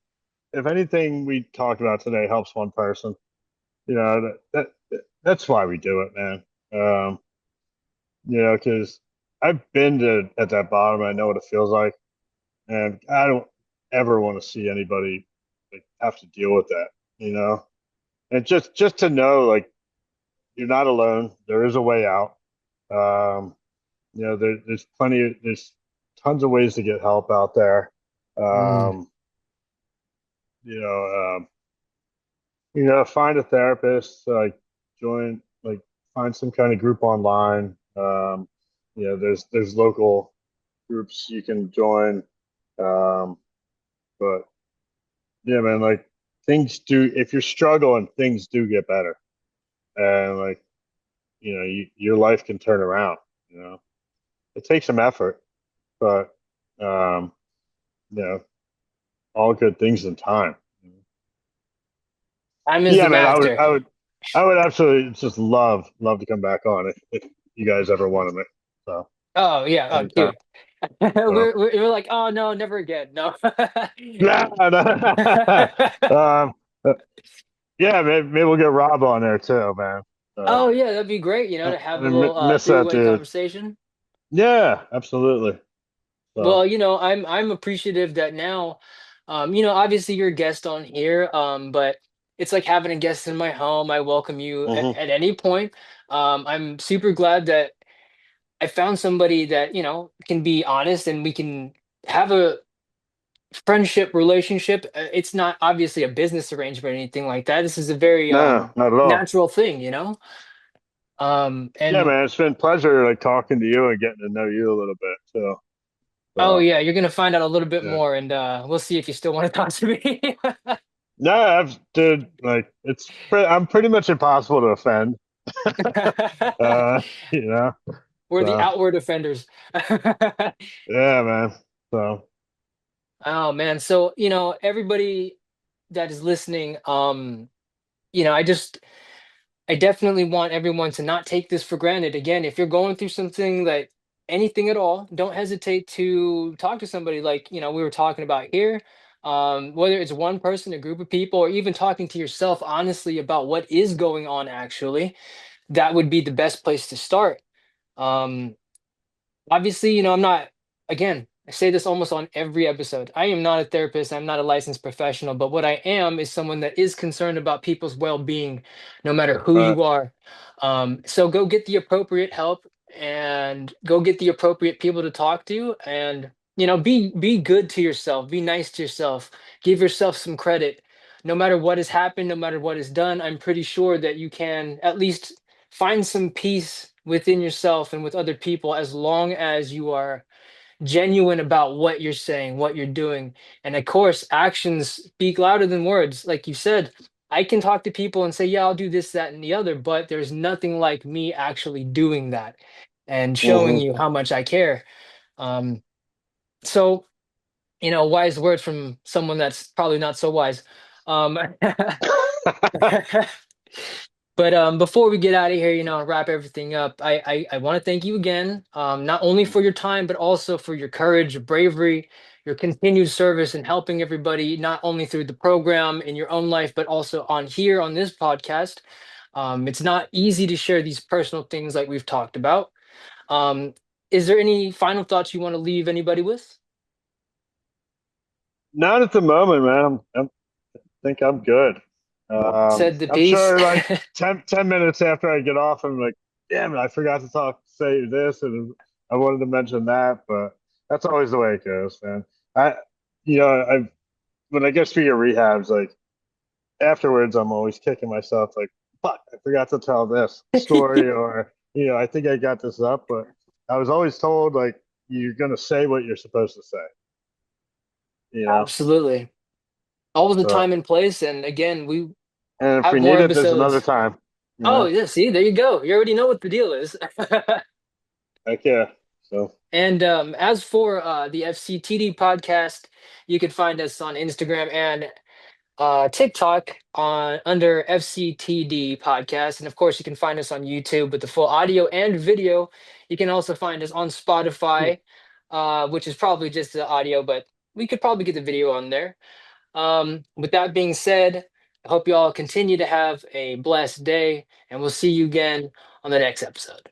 if anything we talked about today helps one person, that's why we do it, man. Because I've been to at that bottom. I know what it feels like, and I don't ever want to see anybody like have to deal with that. You know, and just to know like you're not alone. There is a way out. Um, there's tons of ways to get help out there. Mm. Um, you know, find a therapist, like find some kind of group online. There's local groups you can join. Um, but yeah, man, like things do, if you're struggling, things do get better. And like, your life can turn around, you know, it takes some effort, but, um, you know, all good things in time. Time is the Yeah, man, I would, master. I would, I would absolutely just love to come back on if you guys ever wanted me. So Oh yeah, oh anytime. dude. So We're like, oh no, never again. No. yeah, no. um, uh, yeah, maybe we'll get Rob on there too, man. Oh yeah, that'd be great, to have a little Miss that three-way dude. conversation. Yeah, absolutely. So Well, I'm appreciative that now, obviously you're a guest on here, but it's like having a guest in my home. I welcome you at, hmm at any point. I'm super glad that I found somebody that, can be honest and we can have a friendship relationship. It's not obviously a business arrangement or anything like that. This is a very no, not at all. natural thing. Yeah, And man, it's been a pleasure like talking to you and getting to know you a little bit too. oh So yeah, you're gonna find out a little bit yeah. more, and we'll see if you still want to talk to me. No, dude, like I'm pretty much impossible to offend. uh, you know. We're the So outward offenders. yeah, man. So Oh man, so everybody that is listening, you know, I just I definitely want everyone to not take this for granted. Again, if you're going through something like anything at all, don't hesitate to talk to somebody like, we were talking about here. Whether it's one person, a group of people, or even talking to yourself honestly about what is going on actually, that would be the best place to start. Um, Obviously, I'm not, again, I say this almost on every episode. I am not a therapist, I'm not a licensed professional, but what I am is someone that is concerned about people's well-being, no matter who uh, you are. So go get the appropriate help and go get the appropriate people to talk to, and be good to yourself, be nice to yourself, give yourself some credit. No matter what has happened, no matter what is done, I'm pretty sure that you can at least find some peace within yourself and with other people as long as you are genuine about what you're saying, what you're doing. And of course, actions speak louder than words. Like you said, I can talk to people and say, yeah, I'll do this, that, and the other, but there's nothing like me actually doing that and showing hmm you how much I care. Um, so, wise words from someone that's probably not so wise. Um, But before we get out of here, wrap everything up, I want to thank you again, not only for your time, but also for your courage, your bravery, your continued service and helping everybody, not only through the program in your own life, but also on here on this podcast. It's not easy to share these personal things like we've talked about. Um, is there any final thoughts you want to leave anybody with? Not at the moment, man. I think I'm good. Said the I'm piece. sure like 10 minutes after I get off, I'm like, damn it, I forgot to say this, and I wanted to mention that, but that's always the way it goes, man. I, I when I get through your rehabs, like afterwards, I'm always kicking myself, like, fuck, I forgot to tell this story, or I think I got this up, but I was always told like you're gonna say what you're supposed to say, you know. Absolutely. All the But time and place. And again, we and if have we more need it, there's another episodes. time, you Oh, know. yeah, see, there you go. You already know what the deal is. Heck yeah. So And as for the FCTD podcast, you can find us on Instagram and TikTok on under FCTD podcast. And of course, you can find us on YouTube with the full audio and video. You can also find us on Spotify, which is probably just the audio, but we could probably get the video on there. With that being said, I hope you all continue to have a blessed day, and we'll see you again on the next episode.